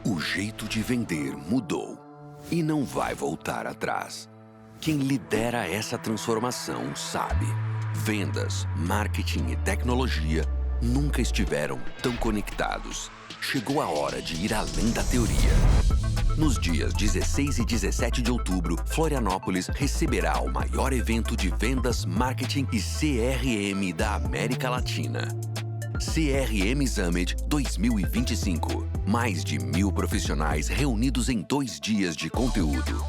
O jeito de vender mudou e não vai voltar atrás. Quem lidera essa transformação sabe. Vendas, marketing e tecnologia nunca estiveram tão conectados. Chegou a hora de ir além da teoria. Nos dias 16 e 17 de outubro, Florianópolis receberá o maior evento de vendas, marketing e CRM da América Latina. CRM Summit 2025. Mais de 1.000 profissionais reunidos em 2 dias de conteúdo.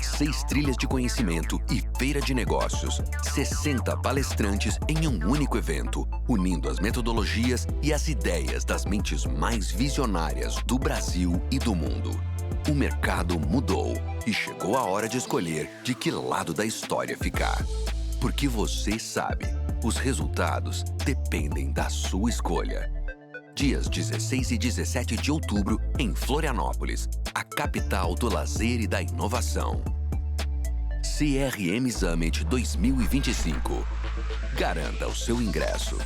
6 trilhas de conhecimento e feira de negócios. 60 palestrantes em um único evento, unindo as metodologias e as ideias das mentes mais visionárias do Brasil e do mundo. O mercado mudou e chegou a hora de escolher de que lado da história ficar. Porque você sabe, os resultados dependem da sua escolha. Dias 16 e 17 de outubro, em Florianópolis, a capital do lazer e da inovação. CRM Summit 2025. Garanta o seu ingresso.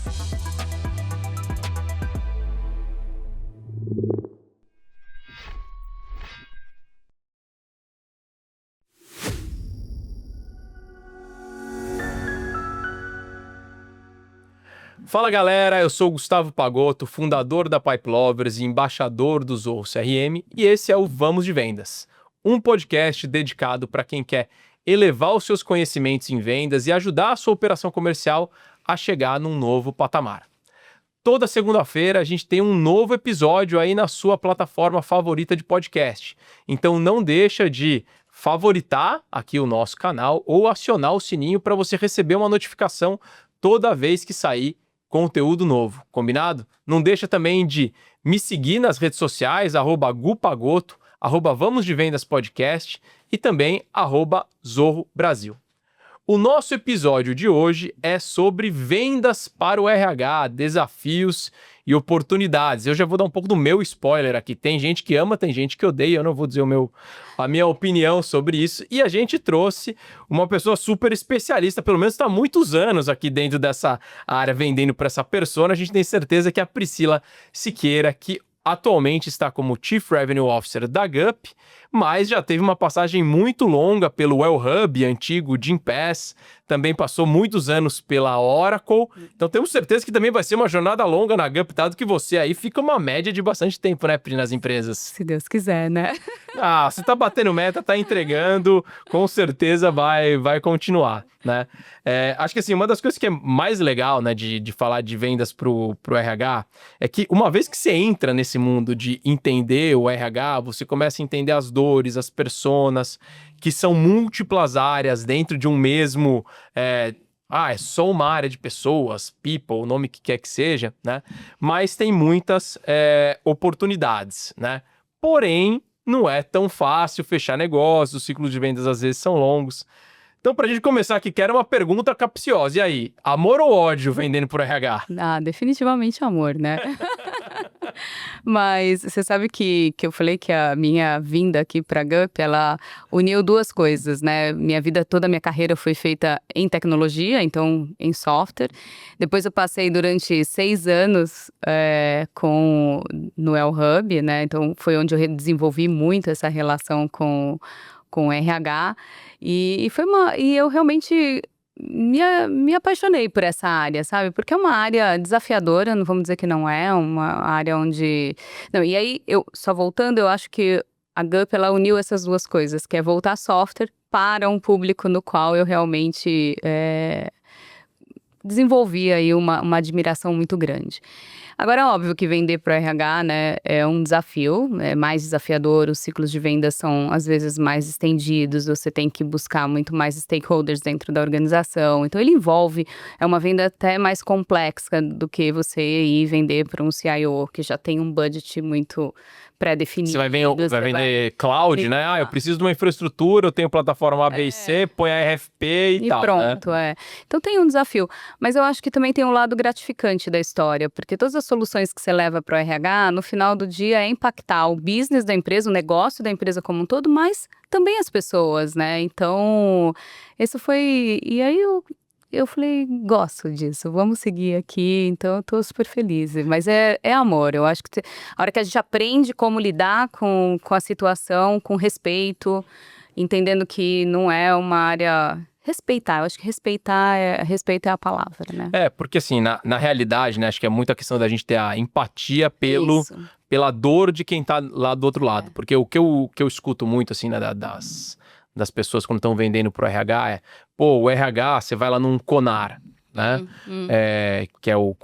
Fala galera, eu sou o Gustavo Pagotto, fundador da Pipe Lovers e embaixador do Zorro CRM, e esse é o Vamos de Vendas, um podcast dedicado para quem quer elevar os seus conhecimentos em vendas e ajudar a sua operação comercial a chegar num novo patamar. Toda segunda-feira a gente tem um novo episódio aí na sua plataforma favorita de podcast, então não deixa de favoritar aqui o nosso canal ou acionar o sininho para você receber uma notificação toda vez que sair conteúdo novo, combinado? Não deixa também de me seguir nas redes sociais, @gupagotto, Vamos de Vendas Podcast e também @Zorro Brasil. O nosso episódio de hoje é sobre vendas para o RH, desafios e oportunidades. Eu já vou dar um pouco do meu spoiler aqui. Tem gente que ama, tem gente que odeia. Eu não vou dizer a minha opinião sobre isso. E a gente trouxe uma pessoa super especialista, pelo menos está há muitos anos aqui dentro dessa área, vendendo para essa persona. A gente tem certeza que é a Priscila Siqueira, que atualmente está como Chief Revenue Officer da GUP, mas já teve uma passagem muito longa pelo Wellhub, antigo Gympass, também passou muitos anos pela Oracle, então temos certeza que também vai ser uma jornada longa na GUP, dado que você aí fica uma média de bastante tempo, né, Pri, nas empresas. Se Deus quiser, né? Você tá batendo meta, tá entregando, com certeza vai continuar, né? Acho que assim, uma das coisas que é mais legal, né, de falar de vendas pro RH, é que uma vez que você entra nesse mundo de entender o RH, você começa a entender as dores, as personas, que são múltiplas áreas dentro de um mesmo... é só uma área de pessoas, people, o nome que quer que seja, né? Mas tem muitas oportunidades, né? Porém, não é tão fácil fechar negócios, os ciclos de vendas às vezes são longos. Então, pra gente começar aqui, quero uma pergunta capciosa. E aí, amor ou ódio vendendo por RH? Definitivamente amor, né? Mas você sabe que eu falei que a minha vinda aqui para a GUP, ela uniu duas coisas, né? Minha vida toda, minha carreira foi feita em tecnologia, então em software. Depois eu passei durante 6 anos no Wellhub, né? Então foi onde eu desenvolvi muito essa relação com o RH. E eu realmente me apaixonei por essa área, sabe? Porque é uma área desafiadora, não vamos dizer que não é, uma área onde... Não, e aí, só voltando, eu acho que a GUP, ela uniu essas duas coisas, que é voltar software para um público no qual eu realmente desenvolvi aí uma admiração muito grande. Agora, é óbvio que vender para o RH, né, é um desafio, é mais desafiador, os ciclos de venda são, às vezes, mais estendidos, você tem que buscar muito mais stakeholders dentro da organização, então ele envolve, é uma venda até mais complexa do que você ir vender para um CIO, que já tem um budget muito pré-definido. Você vai vender cloud, né? Eu preciso de uma infraestrutura, eu tenho plataforma A, B e C, põe a RFP e tal. Pronto, né? Então tem um desafio, mas eu acho que também tem um lado gratificante da história, porque todas as soluções que você leva para o RH, no final do dia é impactar o business da empresa, o negócio da empresa como um todo, mas também as pessoas, né? Então, isso foi... E aí eu falei, gosto disso, vamos seguir aqui, então eu tô super feliz. Mas é amor, eu acho que a hora que a gente aprende como lidar com a situação, com respeito, entendendo que não é uma área... Respeitar, eu acho que respeito é a palavra, né? Porque assim, na realidade, né, acho que é muito a questão da gente ter a empatia Isso. pela dor de quem tá lá do outro lado. Porque o que eu escuto muito, assim, né, das pessoas quando estão vendendo pro RH é, o RH, você vai lá num CONAR, né? Que é o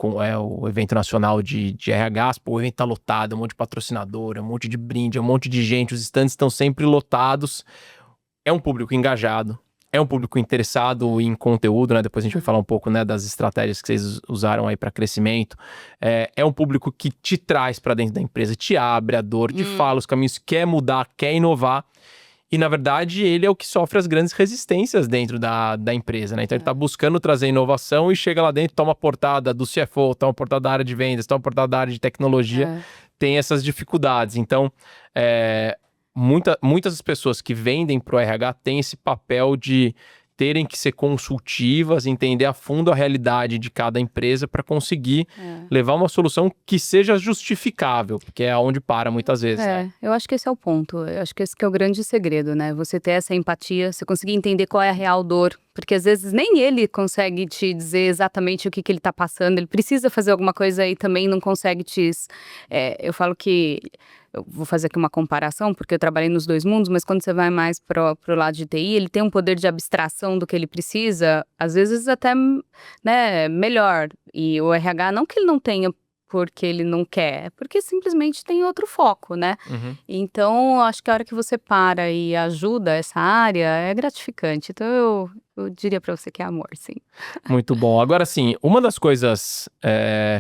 evento nacional de RHs, o evento tá lotado, um monte de patrocinador, um monte de brinde, um monte de gente, os stands estão sempre lotados. É um público engajado. É um público interessado em conteúdo, né? Depois a gente vai falar um pouco, né, das estratégias que vocês usaram aí para crescimento. É um público que te traz para dentro da empresa, te abre a dor, te fala os caminhos, quer mudar, quer inovar. E, na verdade, ele é o que sofre as grandes resistências dentro da empresa, né? Então, ele está buscando trazer inovação e chega lá dentro, toma portada do CFO, toma portada da área de vendas, toma portada da área de tecnologia, tem essas dificuldades. Então, muitas das pessoas que vendem para o RH têm esse papel de terem que ser consultivas, entender a fundo a realidade de cada empresa para conseguir levar uma solução que seja justificável, porque é onde para muitas vezes. Né? Eu acho que esse é o ponto, eu acho que esse que é o grande segredo, né? Você ter essa empatia, você conseguir entender qual é a real dor, porque às vezes nem ele consegue te dizer exatamente o que ele tá passando, ele precisa fazer alguma coisa e também não consegue eu falo que... Eu vou fazer aqui uma comparação, porque eu trabalhei nos dois mundos, mas quando você vai mais pro lado de TI, ele tem um poder de abstração do que ele precisa, às vezes até, né, melhor. E o RH, não que ele não tenha porque ele não quer, é porque simplesmente tem outro foco, né? Então, acho que a hora que você para e ajuda essa área, é gratificante. Então, eu diria para você que é amor, sim. Muito bom. Agora, sim, uma das coisas,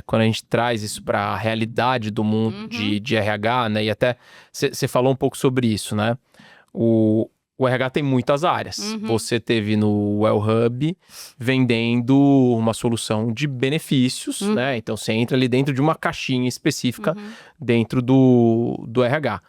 quando a gente traz isso para a realidade do mundo de RH, né? E até você falou um pouco sobre isso, né? O RH tem muitas áreas. Você teve no Well Hub vendendo uma solução de benefícios, né? Então, você entra ali dentro de uma caixinha específica dentro do RH.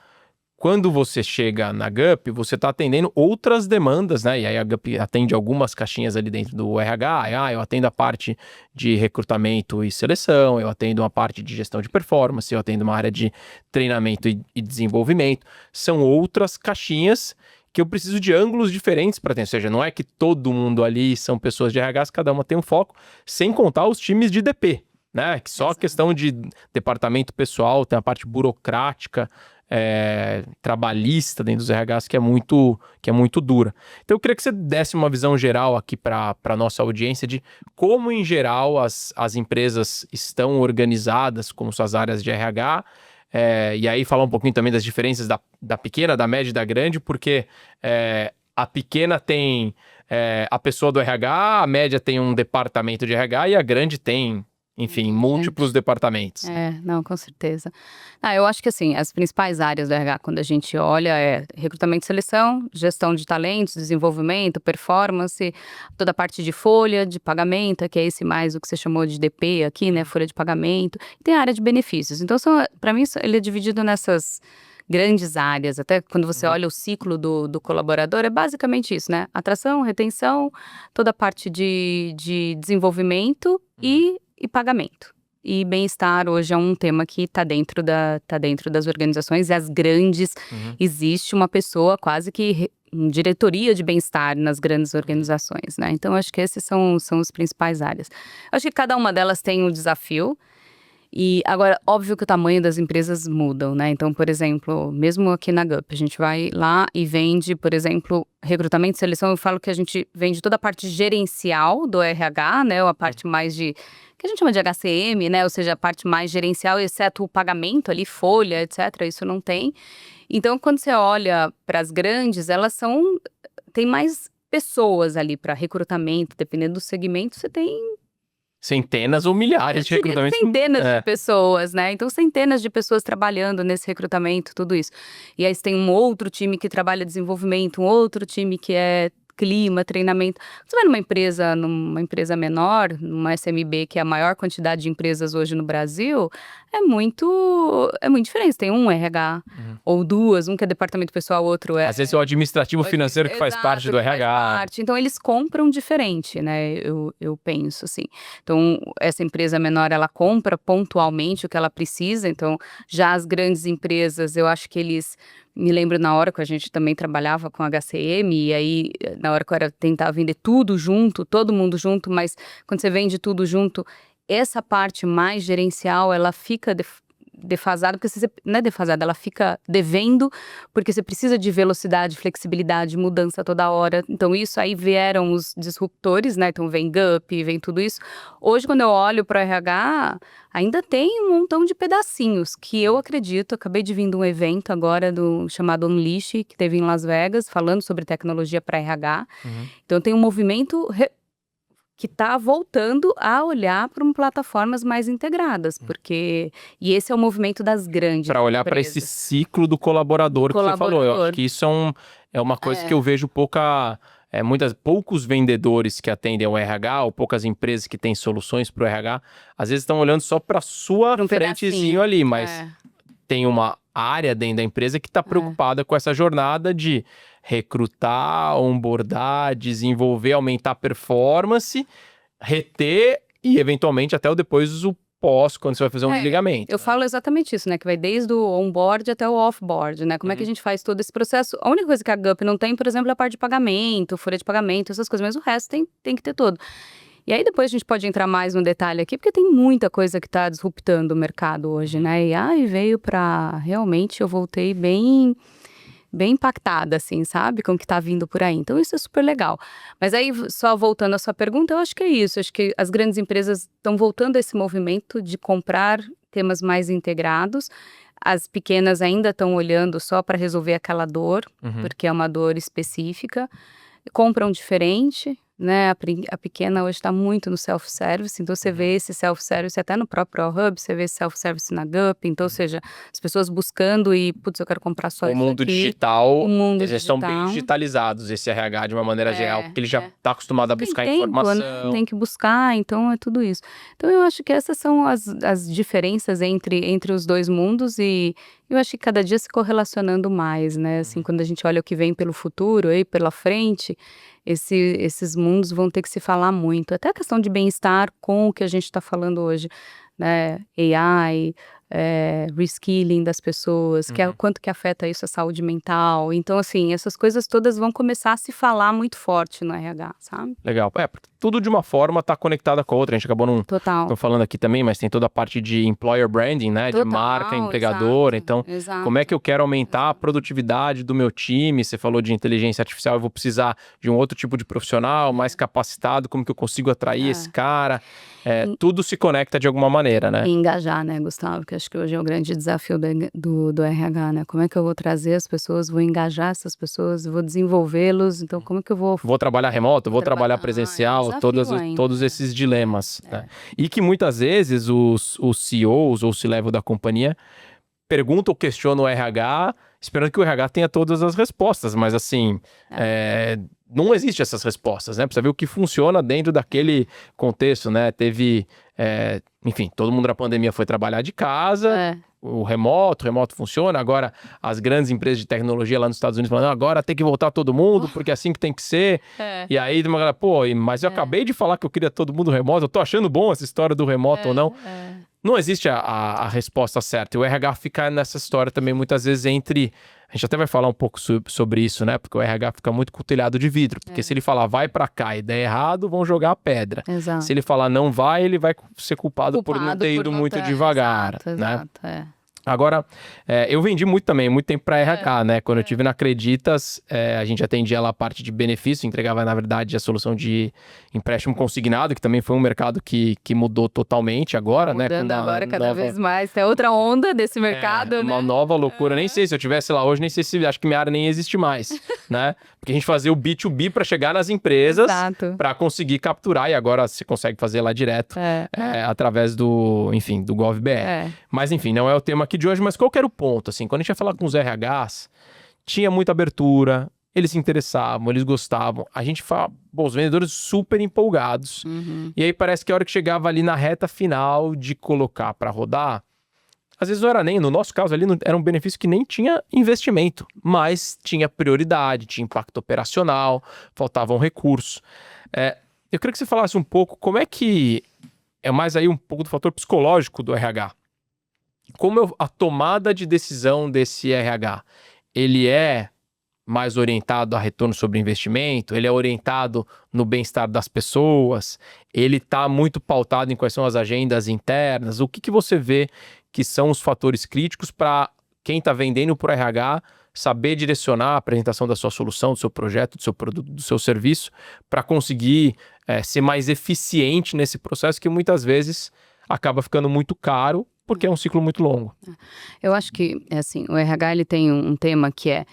Quando você chega na GUP, você está atendendo outras demandas, né? E aí a GUP atende algumas caixinhas ali dentro do RH. Eu atendo a parte de recrutamento e seleção, eu atendo uma parte de gestão de performance, eu atendo uma área de treinamento e desenvolvimento. São outras caixinhas que eu preciso de ângulos diferentes para atender. Ou seja, não é que todo mundo ali são pessoas de RH, cada uma tem um foco, sem contar os times de DP, né? Que só a questão de departamento pessoal, tem a parte burocrática, trabalhista dentro dos RHs que é muito dura. Então eu queria que você desse uma visão geral aqui para a nossa audiência de como em geral as empresas estão organizadas como suas áreas de RH, e aí falar um pouquinho também das diferenças da pequena, da média e da grande, porque a pequena tem a pessoa do RH, a média tem um departamento de RH e a grande tem, enfim, múltiplos departamentos. Não, com certeza. Eu acho que assim, as principais áreas do RH, quando a gente olha, é recrutamento e seleção, gestão de talentos, desenvolvimento, performance, toda a parte de folha de pagamento, que é esse mais o que você chamou de DP aqui, né, folha de pagamento, e tem a área de benefícios. Então, para mim, ele é dividido nessas grandes áreas, até quando você olha o ciclo do colaborador, é basicamente isso, né? Atração, retenção, toda a parte de desenvolvimento e pagamento. E bem-estar hoje é um tema que está dentro das organizações, e as grandes, existe uma pessoa quase que diretoria de bem-estar nas grandes organizações, né? Então, acho que esses são as principais áreas. Acho que cada uma delas tem um desafio. E agora, óbvio que o tamanho das empresas mudam, né? Então, por exemplo, mesmo aqui na GUP, a gente vai lá e vende, por exemplo, recrutamento e seleção. Eu falo que a gente vende toda a parte gerencial do RH, né? Ou a parte mais que a gente chama de HCM, né? Ou seja, a parte mais gerencial, exceto o pagamento ali, folha, etc. Isso não tem. Então, quando você olha para as grandes, tem mais pessoas ali para recrutamento, dependendo do segmento, você tem centenas ou milhares de recrutamentos. Centenas de pessoas, né? Então, centenas de pessoas trabalhando nesse recrutamento, tudo isso. E aí você tem um outro time que trabalha desenvolvimento, um outro time que clima, treinamento. Você vai numa empresa menor, numa SMB, que é a maior quantidade de empresas hoje no Brasil, é muito diferente. Tem um RH, ou duas, um que é departamento pessoal, outro é... Às vezes é o administrativo financeiro que faz parte do RH. Faz parte. Então, eles compram diferente, né? Eu penso, assim. Então, essa empresa menor, ela compra pontualmente o que ela precisa. Então, já as grandes empresas, eu acho que eles... Me lembro na hora que a gente também trabalhava com HCM, e aí, na hora que eu era tentar vender tudo junto, todo mundo junto, mas quando você vende tudo junto, essa parte mais gerencial, ela fica defasada, porque você não é defasada, ela fica devendo, porque você precisa de velocidade, flexibilidade, mudança toda hora. Então, isso aí vieram os disruptores, né? Então, vem GUP, vem tudo isso. Hoje, quando eu olho para o RH, ainda tem um montão de pedacinhos que eu acredito. Acabei de vir de um evento agora chamado Unleash, que teve em Las Vegas, falando sobre tecnologia para RH. Então, tem um movimento que está voltando a olhar para plataformas mais integradas, porque... E esse é o movimento das grandes para olhar para esse ciclo do colaborador que você falou. Eu acho que isso é uma coisa que eu vejo poucos vendedores que atendem ao RH, ou poucas empresas que têm soluções para o RH, às vezes estão olhando só para sua frentezinho ali, mas tem uma área dentro da empresa que está preocupada com essa jornada de recrutar, onboardar, desenvolver, aumentar a performance, reter e, eventualmente, até depois o pós, quando você vai fazer um desligamento. Eu falo exatamente isso, né? Que vai desde o onboard até o offboard, né? Como é que a gente faz todo esse processo? A única coisa que a GUP não tem, por exemplo, é a parte de pagamento, folha de pagamento, essas coisas, mas o resto tem que ter todo. E aí depois a gente pode entrar mais no detalhe aqui, porque tem muita coisa que está disruptando o mercado hoje, né? E aí veio para... Realmente eu voltei bem impactada, assim, sabe? Com o que tá vindo por aí. Então, isso é super legal. Mas aí, só voltando à sua pergunta, eu acho que é isso. Eu acho que as grandes empresas estão voltando a esse movimento de comprar temas mais integrados. As pequenas ainda estão olhando só para resolver aquela dor, porque é uma dor específica. Compram diferente, né? A pequena hoje está muito no self-service, então você vê esse self-service até no próprio Hub, você vê esse self-service na GUP, então, ou seja, as pessoas buscando e, putz, eu quero comprar só isso aqui. O mundo digital, eles estão bem digitalizados, esse RH, de uma maneira geral, porque ele já está acostumado a buscar informação. Né? Tem que buscar, então é tudo isso. Então, eu acho que essas são as diferenças entre os dois mundos, e eu acho que cada dia se correlacionando mais, né? Assim, quando a gente olha o que vem pelo futuro, aí pela frente, esses mundos vão ter que se falar muito. Até a questão de bem-estar com o que a gente está falando hoje, né? AI, reskilling das pessoas, quanto que afeta isso a saúde mental. Então, assim, essas coisas todas vão começar a se falar muito forte no RH, sabe? Legal. Porque tudo de uma forma está conectada com a outra. A gente acabou não falando aqui também, mas tem toda a parte de employer branding, né? De marca empregadora. Então, como é que eu quero aumentar a produtividade do meu time? Você falou de inteligência artificial, eu vou precisar de um outro tipo de profissional mais capacitado. Como que eu consigo atrair esse cara? Tudo se conecta de alguma maneira, né? E engajar, né, Gustavo? Que acho que hoje é o grande desafio do RH, né? Como é que eu vou trazer as pessoas, vou engajar essas pessoas, vou desenvolvê-los? Então, como é que eu vou... Vou trabalhar remoto, vou trabalhar presencial, todos esses dilemas. Né? E que muitas vezes os CEOs ou C-level da companhia perguntam ou questionam o RH, esperando que o RH tenha todas as respostas, mas assim... não existe essas respostas, né? Precisa ver o que funciona dentro daquele contexto, né? Teve, enfim, todo mundo na pandemia foi trabalhar de casa, o remoto funciona, agora as grandes empresas de tecnologia lá nos Estados Unidos falando, agora tem que voltar todo mundo, porque é assim que tem que ser. E aí uma galera, mas eu acabei de falar que eu queria todo mundo remoto, eu tô achando bom essa história do remoto ou não. Não existe a resposta certa. E o RH fica nessa história também muitas vezes entre... A gente até vai falar um pouco sobre isso, né? Porque o RH fica muito com o telhado de vidro. Porque se ele falar vai pra cá e der errado, vão jogar a pedra. Exato. Se ele falar não vai, ele vai ser culpado por não ter ido muito devagar, né? Exato. Agora, eu vendi muito tempo para RH, né? Quando eu estive na Creditas, a gente atendia lá a parte de benefício, entregava, na verdade, a solução de empréstimo consignado, que também foi um mercado que mudou totalmente agora, né? Mudando agora cada vez mais. Tem outra onda desse mercado, né? Uma nova loucura. Nem sei se eu tivesse lá hoje, nem sei se... Acho que minha área nem existe mais, né? Porque a gente fazia o B2B para chegar nas empresas, para conseguir capturar, e agora você consegue fazer lá direto, através do GovBR. Mas, enfim, não é o tema aqui de hoje, mas qual que era o ponto? Assim, quando a gente ia falar com os RHs, tinha muita abertura, eles se interessavam, eles gostavam. A gente fala, bom, os vendedores super empolgados. E aí parece que a hora que chegava ali na reta final de colocar para rodar, às vezes não era nem, no nosso caso ali, era um benefício que nem tinha investimento, mas tinha prioridade, tinha impacto operacional, faltava um recurso. Eu queria que você falasse um pouco como é que é mais aí um pouco do fator psicológico do RH. Como a tomada de decisão desse RH, ele é mais orientado a retorno sobre investimento, ele é orientado no bem-estar das pessoas, ele está muito pautado em quais são as agendas internas. O que você vê que são os fatores críticos para quem está vendendo por RH saber direcionar a apresentação da sua solução, do seu projeto, do seu produto, do seu serviço, para conseguir ser mais eficiente nesse processo que muitas vezes acaba ficando muito caro porque é um ciclo muito longo. Eu acho que, assim, o RH ele tem um tema que é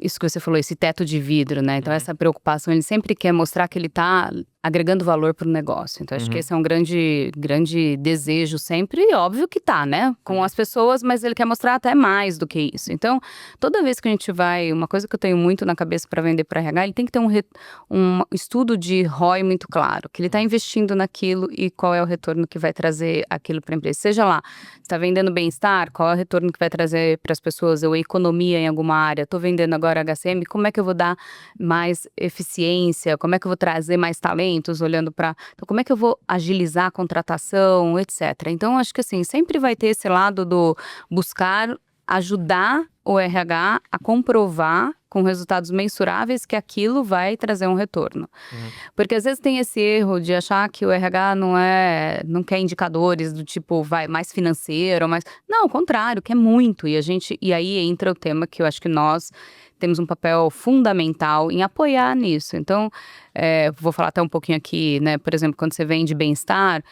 isso que você falou, esse teto de vidro, né? Então, essa preocupação, ele sempre quer mostrar que ele está agregando valor para o negócio. Então, acho que esse é um grande desejo sempre, e óbvio que tá, né? Com as pessoas, mas ele quer mostrar até mais do que isso. Então, toda vez que a gente vai, uma coisa que eu tenho muito na cabeça para vender para RH, ele tem que ter um estudo de ROI muito claro, que ele está investindo naquilo e qual é o retorno que vai trazer aquilo para a empresa. Seja lá, está vendendo bem-estar, qual é o retorno que vai trazer para as pessoas, ou economia em alguma área, estou vendendo agora HCM, como é que eu vou dar mais eficiência, como é que eu vou trazer mais talentos, olhando para... Então, como é que eu vou agilizar a contratação, etc. Então, acho que assim, sempre vai ter esse lado do buscar ajudar o RH a comprovar com resultados mensuráveis que aquilo vai trazer um retorno. Porque às vezes tem esse erro de achar que o RH não quer indicadores do tipo, vai, mais financeiro, mais... Não, ao contrário, quer muito. E aí entra o tema que eu acho que nós temos um papel fundamental em apoiar nisso. Então, vou falar até um pouquinho aqui, né? Por exemplo, quando você vende bem-estar,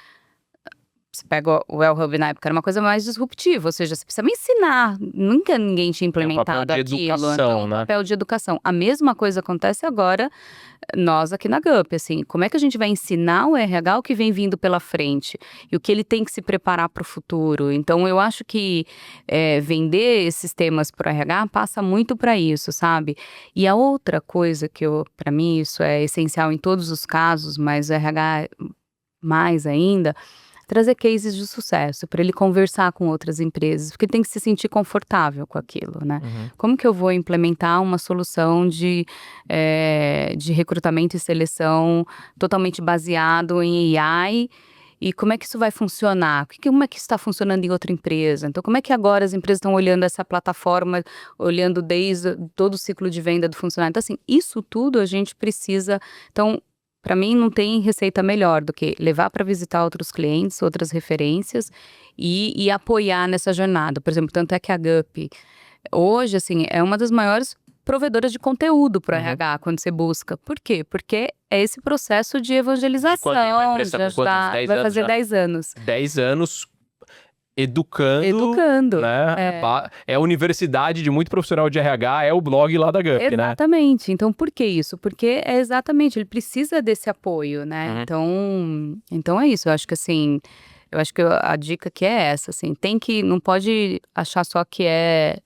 você pega o Wellhub na época, era uma coisa mais disruptiva, ou seja, você precisa me ensinar. Nunca ninguém tinha implementado aquilo. Educação, né? Papel de educação. A mesma coisa acontece agora, nós aqui na GUP, assim, como é que a gente vai ensinar o RH o que vem vindo pela frente e o que ele tem que se preparar para o futuro? Então, eu acho que vender esses temas para o RH passa muito para isso, sabe? E a outra coisa que para mim, isso é essencial em todos os casos, mas o RH mais ainda, trazer cases de sucesso, para ele conversar com outras empresas, porque ele tem que se sentir confortável com aquilo, né? Como que eu vou implementar uma solução de recrutamento e seleção totalmente baseado em AI, e como é que isso vai funcionar? Como é que isso está funcionando em outra empresa? Então, como é que agora as empresas estão olhando essa plataforma, olhando desde todo o ciclo de venda do funcionário? Então, assim, isso tudo a gente precisa... Então, para mim, não tem receita melhor do que levar para visitar outros clientes, outras referências e apoiar nessa jornada. Por exemplo, tanto é que a GUP, hoje, assim, é uma das maiores provedoras de conteúdo para o RH, quando você busca. Por quê? Porque é esse processo de evangelização, de ajudar, vai fazer 10 anos. 10 anos educando, né? É a universidade de muito profissional de RH, é o blog lá da GUP, né? Exatamente. Então, por que isso? Porque ele precisa desse apoio, né? Então é isso. Eu acho que assim, a dica que é essa, assim, não pode achar só que é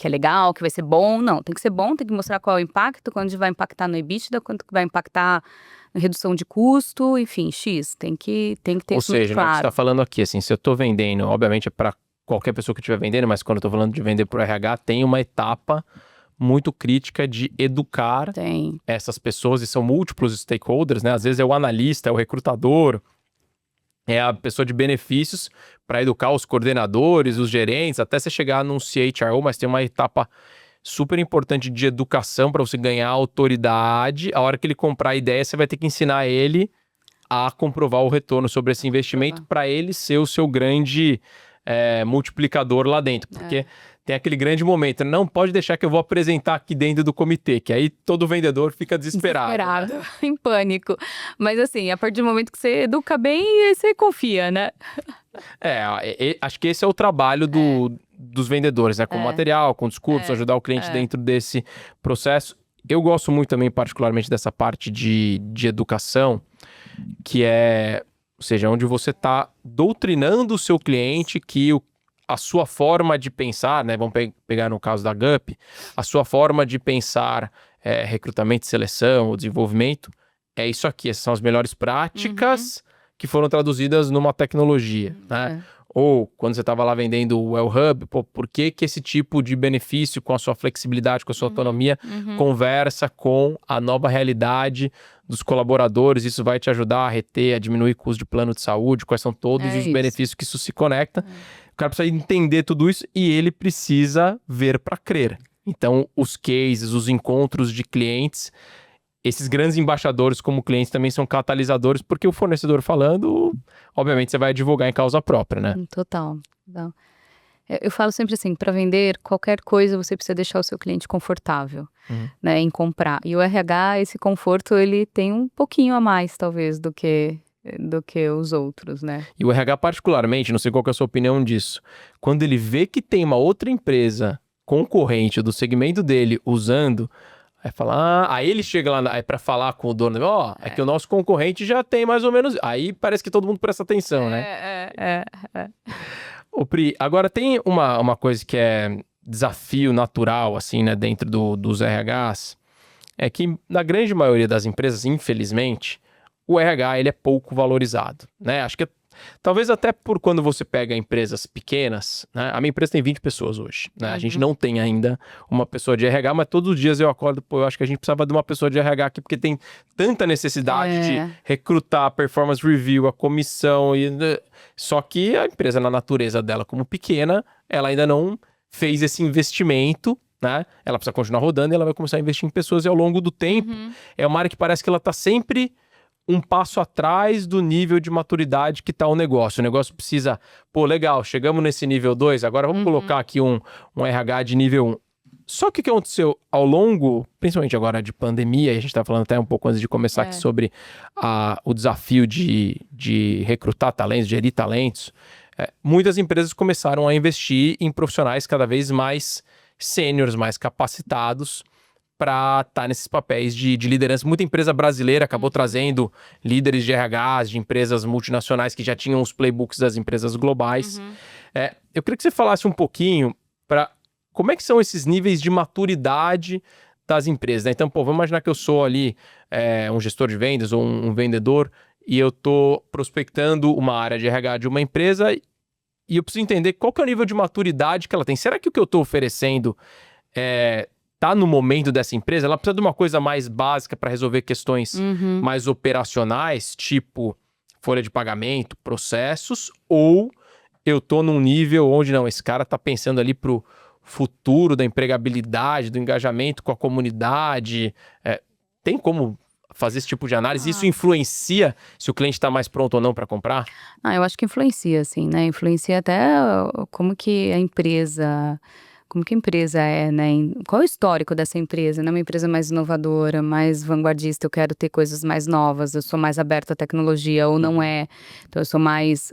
legal, que vai ser bom, não. Tem que ser bom, tem que mostrar qual é o impacto, quando vai impactar no EBITDA, quanto vai impactar na redução de custo, enfim, X. Tem que ter isso claro. Ou seja, né, o que você está falando aqui, assim, se eu estou vendendo, obviamente é para qualquer pessoa que estiver vendendo, mas quando eu estou falando de vender para o RH, tem uma etapa muito crítica de educar essas pessoas, e são múltiplos stakeholders, né? Às vezes é o analista, é o recrutador, é a pessoa de benefícios, para educar os coordenadores, os gerentes, até você chegar num CHRO, mas tem uma etapa super importante de educação para você ganhar autoridade. A hora que ele comprar a ideia, você vai ter que ensinar ele a comprovar o retorno sobre esse investimento para ele ser o seu grande multiplicador lá dentro. Porque tem aquele grande momento, não pode deixar que eu vou apresentar aqui dentro do comitê, que aí todo vendedor fica desesperado. Em pânico. Mas assim, a partir do momento que você educa bem, você confia, né? Acho que esse é o trabalho dos vendedores, né? Com material, com discurso, ajudar o cliente dentro desse processo. Eu gosto muito também, particularmente, dessa parte de educação, que ou seja, onde você está doutrinando o seu cliente que a sua forma de pensar, né? Vamos pegar no caso da Gup, a sua forma de pensar recrutamento, seleção, o desenvolvimento, é isso aqui. Essas são as melhores práticas que foram traduzidas numa tecnologia, né? Ou quando você estava lá vendendo o Well Hub, por que esse tipo de benefício com a sua flexibilidade, com a sua autonomia, conversa com a nova realidade dos colaboradores? Isso vai te ajudar a reter, a diminuir custo de plano de saúde, quais são todos os benefícios que isso se conecta. O cara precisa entender tudo isso e ele precisa ver para crer. Então, os cases, os encontros de clientes, esses grandes embaixadores como clientes também são catalisadores, porque o fornecedor falando, obviamente você vai divulgar em causa própria, né? Total. Eu falo sempre assim, para vender qualquer coisa você precisa deixar o seu cliente confortável, né, em comprar. E o RH, esse conforto, ele tem um pouquinho a mais, talvez, do que os outros, né? E o RH particularmente, não sei qual que é a sua opinião disso, quando ele vê que tem uma outra empresa concorrente do segmento dele usando, aí fala, aí ele chega lá para falar com o dono, é que o nosso concorrente já tem mais ou menos, aí parece que todo mundo presta atenção, né? Ô Pri, agora tem uma coisa que é desafio natural, assim, né, dentro dos RHs, é que na grande maioria das empresas, infelizmente, o RH ele é pouco valorizado, né? Acho que talvez até por quando você pega empresas pequenas, né? A minha empresa tem 20 pessoas hoje, né? A gente não tem ainda uma pessoa de RH, mas todos os dias eu acordo, eu acho que a gente precisava de uma pessoa de RH aqui, porque tem tanta necessidade de recrutar, a performance review, a comissão, só que a empresa, na natureza dela como pequena, ela ainda não fez esse investimento, né? Ela precisa continuar rodando e ela vai começar a investir em pessoas, e ao longo do tempo, é uma área que parece que ela está sempre um passo atrás do nível de maturidade que está o negócio. O negócio precisa, legal, chegamos nesse nível 2, agora vamos colocar aqui um RH de nível 1. Só que o que aconteceu ao longo, principalmente agora de pandemia, e a gente está falando até um pouco antes de começar aqui sobre o desafio de recrutar talentos, de gerir talentos, muitas empresas começaram a investir em profissionais cada vez mais sêniores, mais capacitados, para estar nesses papéis de liderança. Muita empresa brasileira acabou trazendo líderes de RHs, de empresas multinacionais que já tinham os playbooks das empresas globais. Eu queria que você falasse um pouquinho para como é que são esses níveis de maturidade das empresas, né? Então, vamos imaginar que eu sou ali um gestor de vendas ou um vendedor e eu estou prospectando uma área de RH de uma empresa e eu preciso entender qual que é o nível de maturidade que ela tem. Será que o que eu estou oferecendo tá no momento dessa empresa? Ela precisa de uma coisa mais básica para resolver questões mais operacionais, tipo folha de pagamento, processos, ou eu tô num nível onde não, esse cara tá pensando ali pro futuro da empregabilidade, do engajamento com a comunidade. Tem como fazer esse tipo de análise? Isso influencia se o cliente está mais pronto ou não para comprar? Eu acho que influencia, sim, né? Influencia até como que a empresa é, né? Qual é o histórico dessa empresa? Né? Uma empresa mais inovadora, mais vanguardista, eu quero ter coisas mais novas, eu sou mais aberta à tecnologia, ou não é. Então, eu sou mais...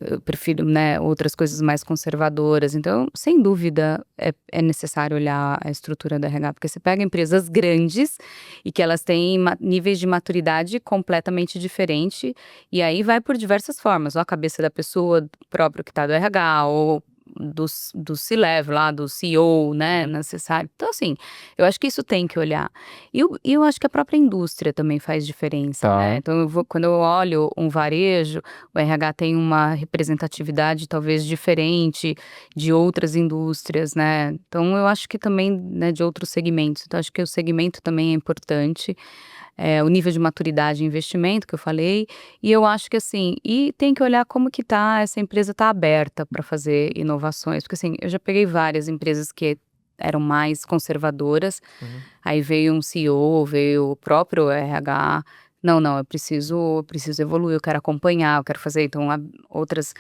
eu prefiro, né, outras coisas mais conservadoras. Então, sem dúvida, é necessário olhar a estrutura da RH, porque você pega empresas grandes e que elas têm níveis de maturidade completamente diferentes, e aí vai por diversas formas, ou a cabeça da pessoa próprio que está do RH, ou do C-Level lá, do CEO, né, necessário. Então, assim, eu acho que isso tem que olhar. E eu acho que a própria indústria também faz diferença, né? Então, quando eu olho um varejo, o RH tem uma representatividade talvez diferente de outras indústrias, né? Então, eu acho que também, né, de outros segmentos. Então, acho que o segmento também é importante. O nível de maturidade e investimento que eu falei, e eu acho que assim, e tem que olhar como que essa empresa tá aberta para fazer inovações, porque assim, eu já peguei várias empresas que eram mais conservadoras, aí veio um CEO, veio o próprio RH, não, eu preciso evoluir, eu quero acompanhar, eu quero fazer, então outras...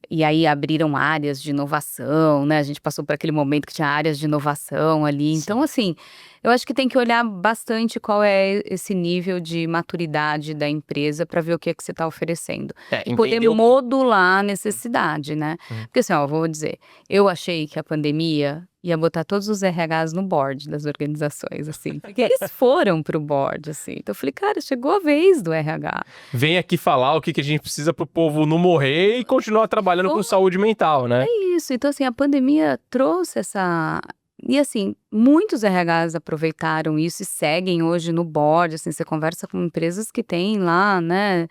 E aí abriram áreas de inovação, né? A gente passou por aquele momento que tinha áreas de inovação ali. Sim. Então, assim, Eu acho que tem que olhar bastante qual é esse nível de maturidade da empresa para ver o que é que você está oferecendo. E poder entender modular a necessidade, né? Uhum. Porque assim, ó, vou dizer, eu achei que a pandemia ia botar todos os RHs no board das organizações, assim. Porque eles foram pro board, assim. Então eu falei, cara, chegou a vez do RH. Vem aqui falar o que a gente precisa pro povo não morrer e continuar trabalhando com saúde mental, né? É isso. Então, assim, a pandemia trouxe essa... E, assim, muitos RHs aproveitaram isso e seguem hoje no board, assim, você conversa com empresas que têm lá, né,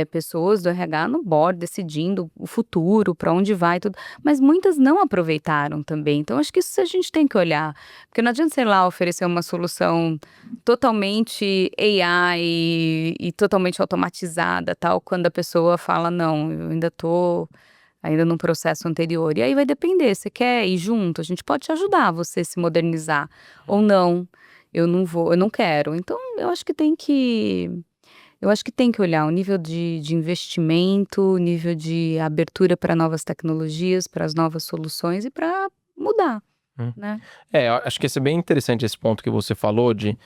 pessoas do RH no board decidindo o futuro, para onde vai e tudo, mas muitas não aproveitaram também, então acho que isso a gente tem que olhar, porque não adianta, sei lá, oferecer uma solução totalmente AI e totalmente automatizada, tal, quando a pessoa fala, não, eu ainda num processo anterior. E aí vai depender, você quer ir junto? A gente pode te ajudar a você se modernizar. Ou não, eu não quero. Então, eu acho que tem que olhar o nível de investimento, o nível de abertura para novas tecnologias, para as novas soluções e para mudar, né? Eu acho que esse é bem interessante esse ponto que você falou de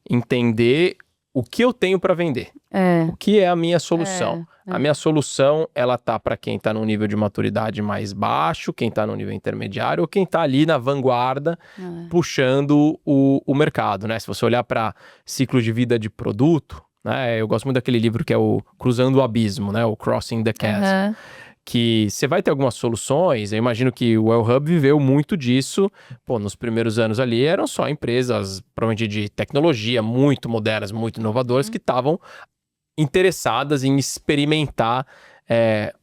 entender o que eu tenho para vender. O que é a minha solução? A minha solução, ela tá para quem tá num nível de maturidade mais baixo, quem tá no nível intermediário ou quem tá ali na vanguarda puxando o mercado, né? Se você olhar para ciclo de vida de produto, né? Eu gosto muito daquele livro que é o Cruzando o Abismo, né? O Crossing the Chasm. Que você vai ter algumas soluções, eu imagino que o Well Hub viveu muito disso, nos primeiros anos ali eram só empresas, provavelmente de tecnologia, muito modernas, muito inovadoras, que estavam interessadas em experimentar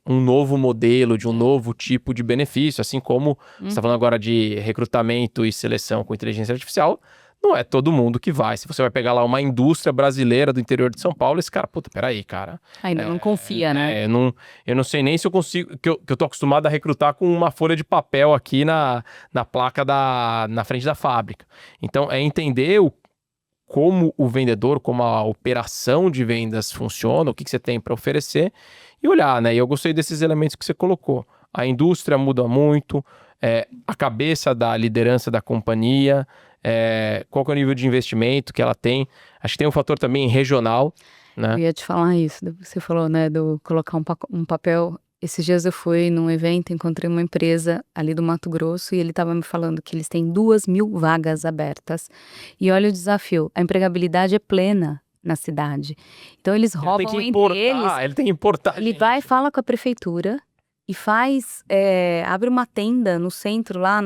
um novo modelo, de um novo tipo de benefício, assim como você está falando agora de recrutamento e seleção com inteligência artificial, não é todo mundo que vai. Se você vai pegar lá uma indústria brasileira do interior de São Paulo, esse cara, peraí, cara. Ainda não confia, né? Eu não sei nem se eu consigo, que eu tô acostumado a recrutar com uma folha de papel aqui na placa na frente da fábrica. Então, é entender como o vendedor, como a operação de vendas funciona, o que você tem para oferecer e olhar, né? E eu gostei desses elementos que você colocou. A indústria muda muito, a cabeça da liderança da companhia, qual que é o nível de investimento que ela tem. Acho que tem um fator também regional, né? Eu ia te falar isso, você falou, né, do colocar um papel. Esses dias eu fui num evento, encontrei uma empresa ali do Mato Grosso e ele estava me falando que eles têm 2.000 vagas abertas. E olha o desafio, a empregabilidade é plena na cidade. Então eles roubam entre eles. Ele tem que importar. Ele vai, fala com a prefeitura e abre uma tenda no centro lá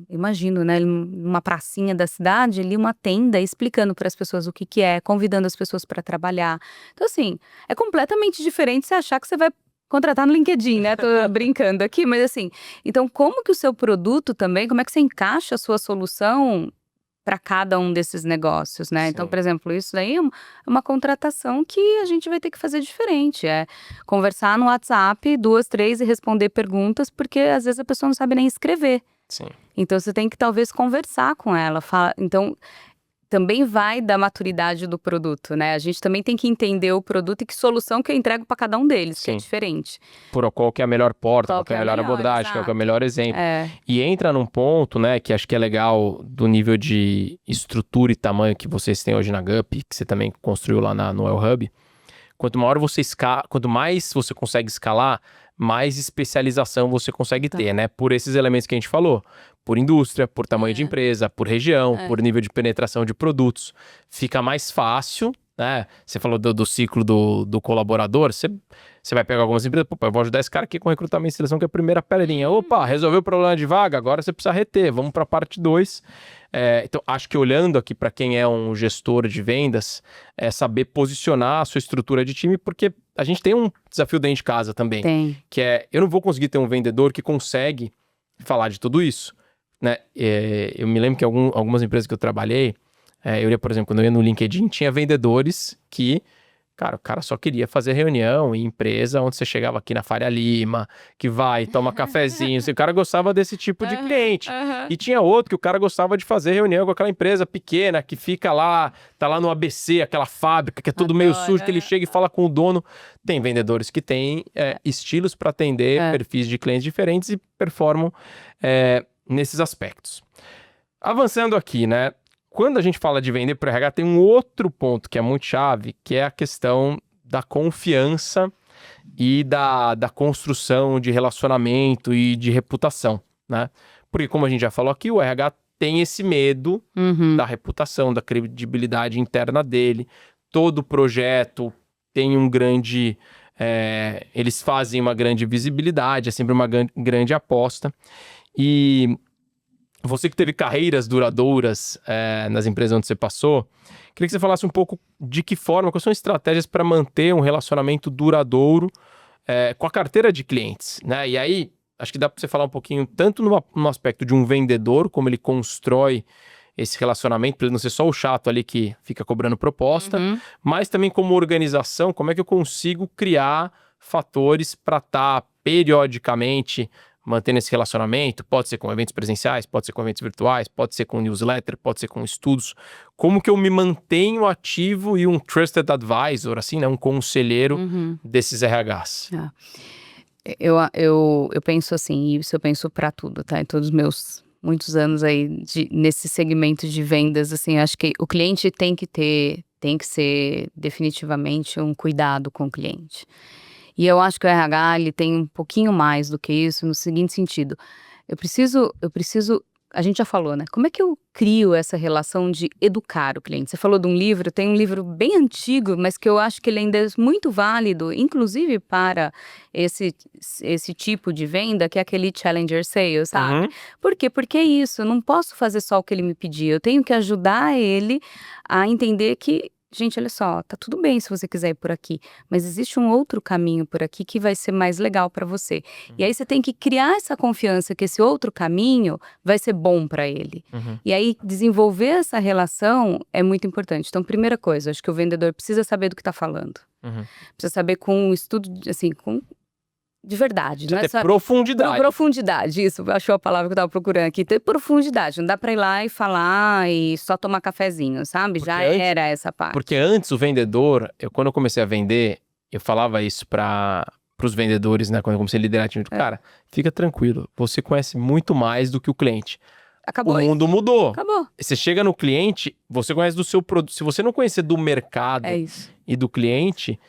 imagino, né, numa pracinha da cidade, ali uma tenda explicando para as pessoas o que é, convidando as pessoas para trabalhar. Então assim, é completamente diferente você achar que você vai contratar no LinkedIn, né? Tô brincando aqui, mas assim, então como que o seu produto também, como é que você encaixa a sua solução para cada um desses negócios, né? Sim. Então, por exemplo, isso daí é uma contratação que a gente vai ter que fazer diferente, conversar no WhatsApp 2, 3 e responder perguntas, porque às vezes a pessoa não sabe nem escrever. Sim. Então, você tem que talvez conversar com ela, então... Também vai da maturidade do produto, né? A gente também tem que entender o produto e que solução que eu entrego para cada um deles, que é diferente. Por qual que é a melhor porta, qual que é a melhor abordagem, qual que é o melhor exemplo. E entra num ponto, né, que acho que é legal do nível de estrutura e tamanho que vocês têm hoje na Gup, que você também construiu lá no Well Hub. Quanto mais você consegue escalar, mais especialização você consegue ter, né? Por esses elementos que a gente falou. Por indústria, por tamanho de empresa, por região, por nível de penetração de produtos. Fica mais fácil, né? Você falou do ciclo do colaborador, você vai pegar algumas empresas, eu vou ajudar esse cara aqui com recrutamento e seleção, que é a primeira pedrinha. Opa, resolveu o problema de vaga, agora você precisa reter, vamos para a parte 2. Então, acho que olhando aqui para quem é um gestor de vendas, é saber posicionar a sua estrutura de time, porque a gente tem um desafio dentro de casa também, que eu não vou conseguir ter um vendedor que consegue falar de tudo isso, né? Eu me lembro que algumas empresas que eu trabalhei, eu ia, por exemplo, quando eu ia no LinkedIn, tinha vendedores que, cara, o cara só queria fazer reunião em empresa onde você chegava aqui na Faria Lima, que vai, toma cafezinho. O cara gostava desse tipo de cliente. E tinha outro que o cara gostava de fazer reunião com aquela empresa pequena que fica lá, tá lá no ABC, aquela fábrica que é tudo meio sujo, que ele chega e fala com o dono. Tem vendedores que têm estilos para atender perfis de clientes diferentes e performam nesses aspectos. Avançando aqui, né? quando a gente fala de vender para RH, tem um outro ponto que é muito chave, que é a questão da confiança e da construção de relacionamento e de reputação, né? Porque, como a gente já falou aqui, o RH tem esse medo da reputação, da credibilidade interna dele. Todo projeto tem um grande... eles fazem uma grande visibilidade, é sempre uma grande aposta. E você que teve carreiras duradouras nas empresas onde você passou, queria que você falasse um pouco de que forma, quais são estratégias para manter um relacionamento duradouro com a carteira de clientes, né? E aí, acho que dá para você falar um pouquinho tanto no aspecto de um vendedor, como ele constrói esse relacionamento, para ele não ser só o chato ali que fica cobrando proposta, mas também como organização, como é que eu consigo criar fatores para estar periodicamente mantendo esse relacionamento, pode ser com eventos presenciais, pode ser com eventos virtuais, pode ser com newsletter, pode ser com estudos. Como que eu me mantenho ativo e um trusted advisor, assim, né? Um conselheiro desses RHs? Eu penso assim, e isso eu penso para tudo, tá? Em todos os meus muitos anos aí nesse segmento de vendas, assim, acho que o cliente tem que ser definitivamente um cuidado com o cliente. E eu acho que o RH, ele tem um pouquinho mais do que isso, no seguinte sentido. Eu preciso, a gente já falou, né? Como é que eu crio essa relação de educar o cliente? Você falou de um livro, tem um livro bem antigo, mas que eu acho que ele ainda é muito válido, inclusive para esse tipo de venda, que é aquele Challenger Sales, sabe? Por quê? Porque é isso, eu não posso fazer só o que ele me pedir, eu tenho que ajudar ele a entender que, gente, olha só, tá tudo bem se você quiser ir por aqui, mas existe um outro caminho por aqui que vai ser mais legal para você. E aí você tem que criar essa confiança que esse outro caminho vai ser bom para ele. E aí desenvolver essa relação é muito importante. Então, primeira coisa, acho que o vendedor precisa saber do que tá falando. Precisa saber com um estudo, assim, de verdade, Precisa não é ter só profundidade. Profundidade, isso, achou a palavra que eu tava procurando aqui, ter profundidade, não dá pra ir lá e falar e só tomar cafezinho, sabe? Já era essa parte. Porque antes o vendedor, quando eu comecei a vender, eu falava isso para os vendedores, né, quando eu comecei a liderar time, cara, fica tranquilo, você conhece muito mais do que o cliente. Acabou. O mundo mudou. Acabou. Você chega no cliente, você conhece do seu produto. Se você não conhecer do mercado e do cliente,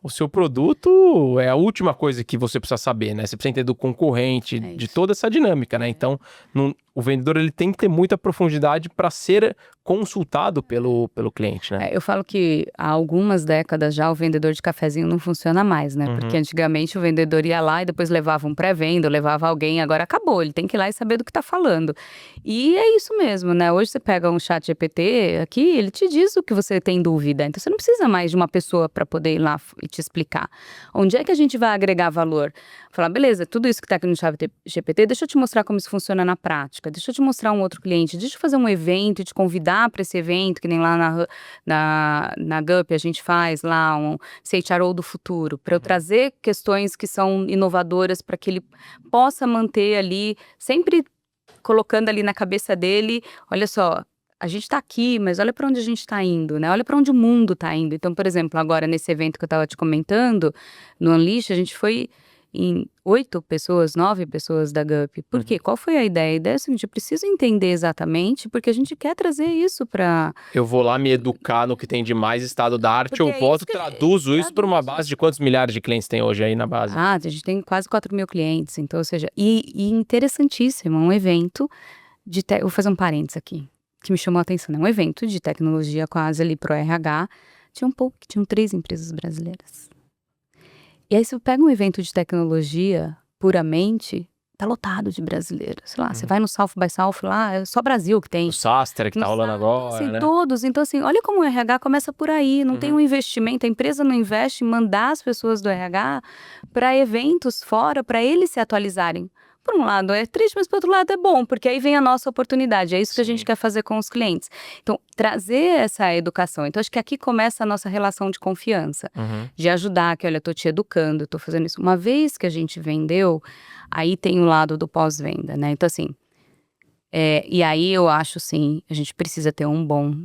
o seu produto é a última coisa que você precisa saber, né? Você precisa entender do concorrente, de toda essa dinâmica, né? Então, o vendedor ele tem que ter muita profundidade para ser consultado pelo cliente, né? Eu falo que há algumas décadas já o vendedor de cafezinho não funciona mais, né? Porque antigamente o vendedor ia lá e depois levava um pré-venda, levava alguém, agora acabou, ele tem que ir lá e saber do que tá falando. E é isso mesmo, né? Hoje você pega um chat GPT aqui, ele te diz o que você tem dúvida, então você não precisa mais de uma pessoa para poder ir lá e te explicar. Onde é que a gente vai agregar valor? Falar, beleza, tudo isso que tá aqui no chat GPT, deixa eu te mostrar como isso funciona na prática, deixa eu te mostrar um outro cliente, deixa eu fazer um evento e te convidar para esse evento, que nem lá na GUP a gente faz lá um CHRO do futuro, para eu trazer questões que são inovadoras para que ele possa manter ali, sempre colocando ali na cabeça dele, olha só, a gente está aqui, mas olha para onde a gente está indo, né? Olha para onde o mundo está indo. Então, por exemplo, agora nesse evento que eu estava te comentando, no Unleash, a gente foi em 9 pessoas da GUP. Por quê? Qual foi a ideia? A ideia é a seguinte, eu preciso entender exatamente, porque a gente quer trazer isso para... Eu vou lá me educar no que tem de mais estado da arte, Porque eu volto, traduzo isso para uma base de quantos milhares de clientes tem hoje aí na base? A gente tem quase 4.000 clientes, então, ou seja, e interessantíssimo, um evento eu vou fazer um parênteses aqui, que me chamou a atenção, né? Um evento de tecnologia quase ali pro RH, tinham 3 empresas brasileiras. E aí você pega um evento de tecnologia puramente, tá lotado de brasileiros. Sei lá, você vai no South by South lá, é só Brasil que tem. O Sastre que tá rolando agora, assim, né? Todos. Então assim, olha como o RH começa por aí. Não tem um investimento, a empresa não investe em mandar as pessoas do RH para eventos fora, para eles se atualizarem. Por um lado é triste, mas por outro lado é bom, porque aí vem a nossa oportunidade, é isso que a gente quer fazer com os clientes. Então, trazer essa educação. Então, acho que aqui começa a nossa relação de confiança, de ajudar, que olha, eu tô te educando, eu tô fazendo isso. Uma vez que a gente vendeu, aí tem o lado do pós-venda, né? Então, assim, e aí eu acho, sim, a gente precisa ter um bom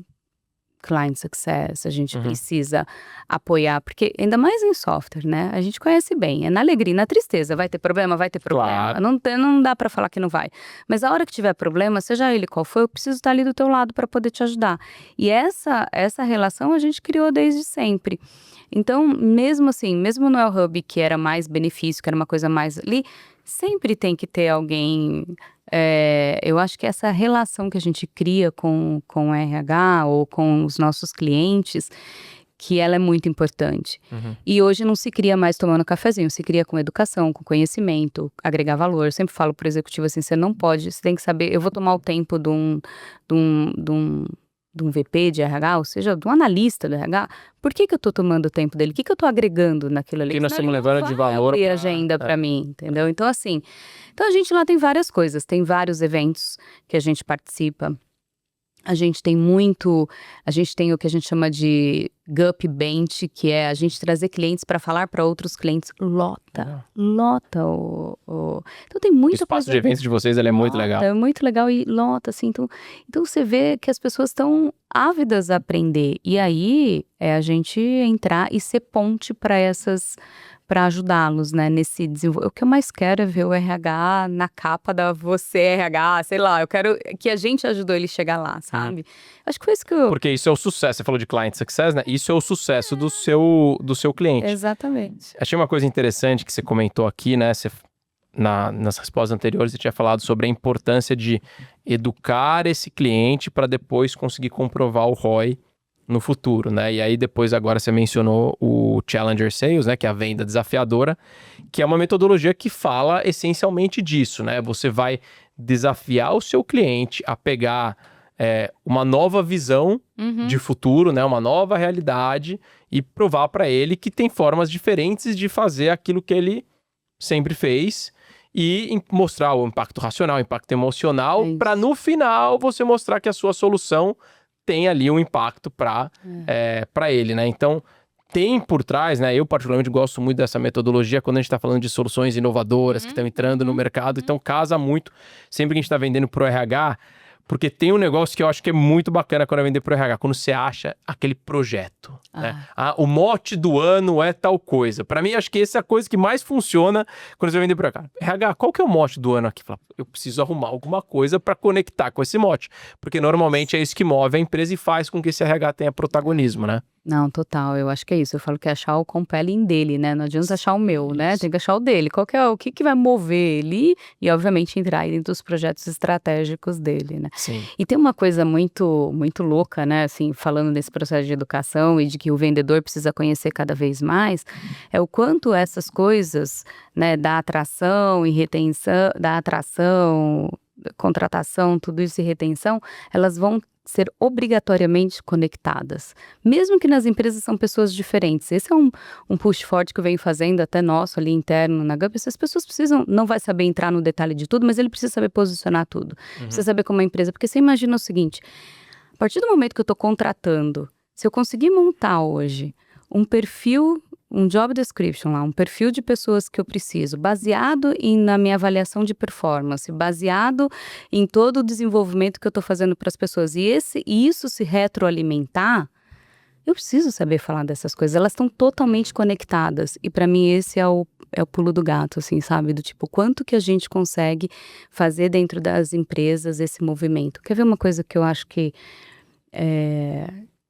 client success, a gente precisa apoiar, porque ainda mais em software, né? A gente conhece bem, é na alegria e na tristeza. Vai ter problema? Vai ter problema. Claro. Não dá pra falar que não vai. Mas a hora que tiver problema, seja ele qual for, eu preciso estar ali do teu lado pra poder te ajudar. E essa relação a gente criou desde sempre. Então, mesmo assim, mesmo no Hub, que era mais benefício, que era uma coisa mais ali, sempre tem que ter alguém. Eu acho que essa relação que a gente cria com o RH ou com os nossos clientes, que ela é muito importante. E hoje não se cria mais tomando cafezinho, se cria com educação, com conhecimento, agregar valor. Eu sempre falo pro executivo assim, você não pode, você tem que saber, eu vou tomar o tempo de um VP de RH, ou seja, de um analista do RH, por que eu tô tomando o tempo dele? O que eu tô agregando naquilo ali? O que nós Senão estamos ele não levando de vai valor abrir pra- agenda para mim, entendeu? Então, assim, a gente lá tem várias coisas, tem vários eventos que a gente participa. A gente tem o que a gente chama de Gup Bench, que é a gente trazer clientes para falar para outros clientes. Lota Então tem O muita espaço coisa. de eventos de vocês ele é muito legal. É muito legal e lota, assim. Então você vê que as pessoas estão ávidas a aprender. E aí é a gente entrar e ser ponte para ajudá-los, né, nesse desenvolvimento. O que eu mais quero é ver o RH na capa da Você RH, sei lá, eu quero que a gente ajudou ele chegar lá, sabe? Acho que foi isso que eu... Porque isso é o sucesso. Você falou de client success, né? Isso é o sucesso do seu cliente. Exatamente. Achei uma coisa interessante que você comentou aqui, né? Nas respostas anteriores, você tinha falado sobre a importância de educar esse cliente para depois conseguir comprovar o ROI no futuro, né? E aí depois agora você mencionou o Challenger Sales, né? Que é a venda desafiadora, que é uma metodologia que fala essencialmente disso, né? Você vai desafiar o seu cliente a pegar uma nova visão de futuro, né? Uma nova realidade e provar para ele que tem formas diferentes de fazer aquilo que ele sempre fez e mostrar o impacto racional, o impacto emocional, para no final você mostrar que a sua solução tem ali um impacto para ele, né? Então, tem por trás, né? Eu particularmente gosto muito dessa metodologia quando a gente está falando de soluções inovadoras que estão entrando no mercado. Então, casa muito sempre que a gente está vendendo pro RH, porque tem um negócio que eu acho que é muito bacana quando é vender pro RH, quando você acha aquele projeto, né? O mote do ano é tal coisa. Para mim, acho que essa é a coisa que mais funciona quando você vai vender pro RH. RH, qual que é o mote do ano aqui? Eu preciso arrumar alguma coisa para conectar com esse mote, porque normalmente é isso que move a empresa e faz com que esse RH tenha protagonismo, né? Não, total, eu acho que é isso. Eu falo que é achar o compelling dele, né? Não adianta achar o meu, né? Tem que achar o dele. O que vai mover ele e, obviamente, entrar aí dentro dos projetos estratégicos dele, né? Sim. E tem uma coisa muito, muito louca, né? Assim, falando nesse processo de educação e de que o vendedor precisa conhecer cada vez mais, é o quanto essas coisas, né, da atração e retenção, contratação, tudo isso e retenção, elas vão ser obrigatoriamente conectadas. Mesmo que nas empresas são pessoas diferentes. Esse é um push forte que eu venho fazendo até nosso ali interno na Gup. Essas pessoas não vai saber entrar no detalhe de tudo, mas ele precisa saber posicionar tudo. Precisa saber como a empresa, porque você imagina o seguinte, a partir do momento que eu estou contratando, se eu conseguir montar hoje um perfil, um job description lá, um perfil de pessoas que eu preciso, baseado na minha avaliação de performance, baseado em todo o desenvolvimento que eu estou fazendo para as pessoas, e isso se retroalimentar, eu preciso saber falar dessas coisas, elas estão totalmente conectadas, e para mim esse é o pulo do gato, assim, sabe, do tipo, quanto que a gente consegue fazer dentro das empresas esse movimento. Quer ver uma coisa que eu acho que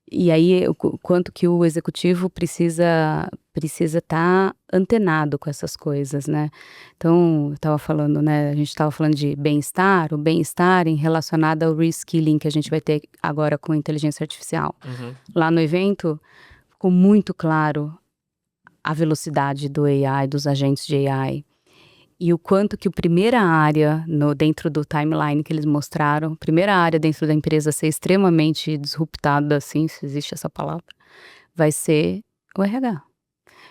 e aí, quanto que o executivo precisa estar antenado com essas coisas, né? Então, eu estava falando, né? A gente estava falando de bem-estar, o bem-estar relacionado ao reskilling que a gente vai ter agora com inteligência artificial. Lá no evento, ficou muito claro a velocidade do AI, dos agentes de AI. E o quanto que a primeira área dentro do timeline que eles mostraram, a primeira área dentro da empresa a ser extremamente disruptada, assim, se existe essa palavra, vai ser o RH.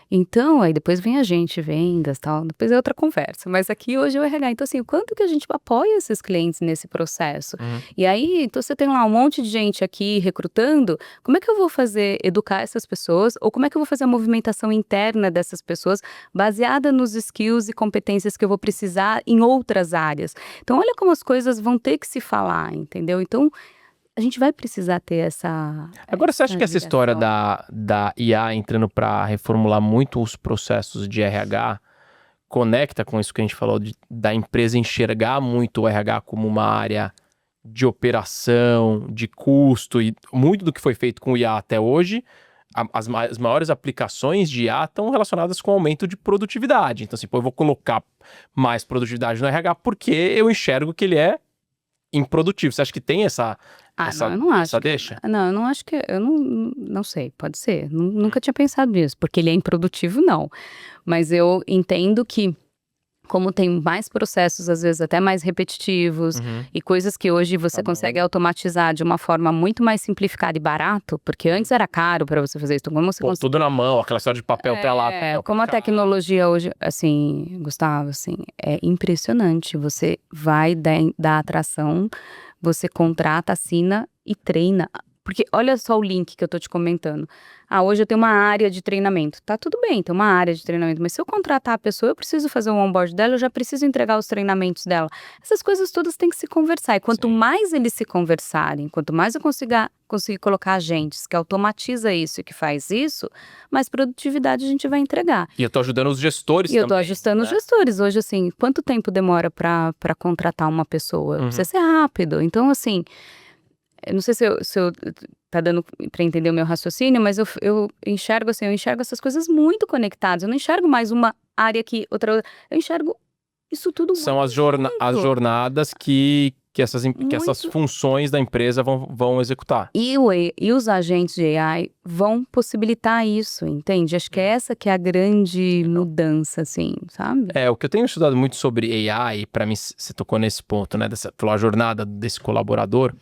Então, aí depois vem a gente, vendas, tal, depois é outra conversa, mas aqui hoje é o RH. Então, assim, o quanto que a gente apoia esses clientes nesse processo? E aí, então você tem lá um monte de gente aqui recrutando, como é que eu vou educar essas pessoas, ou como é que eu vou fazer a movimentação interna dessas pessoas, baseada nos skills e competências que eu vou precisar em outras áreas? Então, olha como as coisas vão ter que se falar, entendeu? Então, a gente vai precisar ter essa... Agora, você acha que essa história ligação. da IA entrando para reformular muito os processos de RH conecta com isso que a gente falou da empresa enxergar muito o RH como uma área de operação, de custo, e muito do que foi feito com o IA até hoje, as maiores aplicações de IA estão relacionadas com o aumento de produtividade. Então, assim, pô, eu vou colocar mais produtividade no RH porque eu enxergo que ele é improdutivo. Você acha que tem essa Não, eu não acho. essa deixa? Não, eu não acho que... Eu não sei, pode ser. Nunca tinha pensado nisso, porque ele é improdutivo, não. Mas eu entendo que, como tem mais processos, às vezes até mais repetitivos, e coisas que hoje você consegue automatizar de uma forma muito mais simplificada e barato, porque antes era caro para você fazer isso. Então, como você Tudo na mão, aquela história de papel pra lá. como a tecnologia hoje, assim, Gustavo, assim, é impressionante. Você vai dar atração, você contrata, assina e treina. Porque olha só o link que eu tô te comentando. Hoje eu tenho uma área de treinamento. Tá tudo bem, tem uma área de treinamento. Mas se eu contratar a pessoa, eu preciso fazer um onboard dela, eu já preciso entregar os treinamentos dela. Essas coisas todas têm que se conversar. E quanto mais eles se conversarem, quanto mais eu conseguir colocar agentes que automatiza isso e que faz isso, mais produtividade a gente vai entregar. E eu tô ajudando os gestores também. E eu tô ajustando os gestores. Hoje, assim, quanto tempo demora para contratar uma pessoa? Precisa ser rápido. Então, assim... Eu não sei se eu tá dando para entender o meu raciocínio, mas eu enxergo assim, eu enxergo essas coisas muito conectadas. Eu não enxergo mais uma área aqui, outra. Eu enxergo isso tudo São muito as jornadas que essas funções da empresa vão executar. E os agentes de AI vão possibilitar isso, entende? Acho que essa que é a grande mudança, assim, sabe? O que eu tenho estudado muito sobre AI, para mim, você tocou nesse ponto, né? Falou a jornada desse colaborador.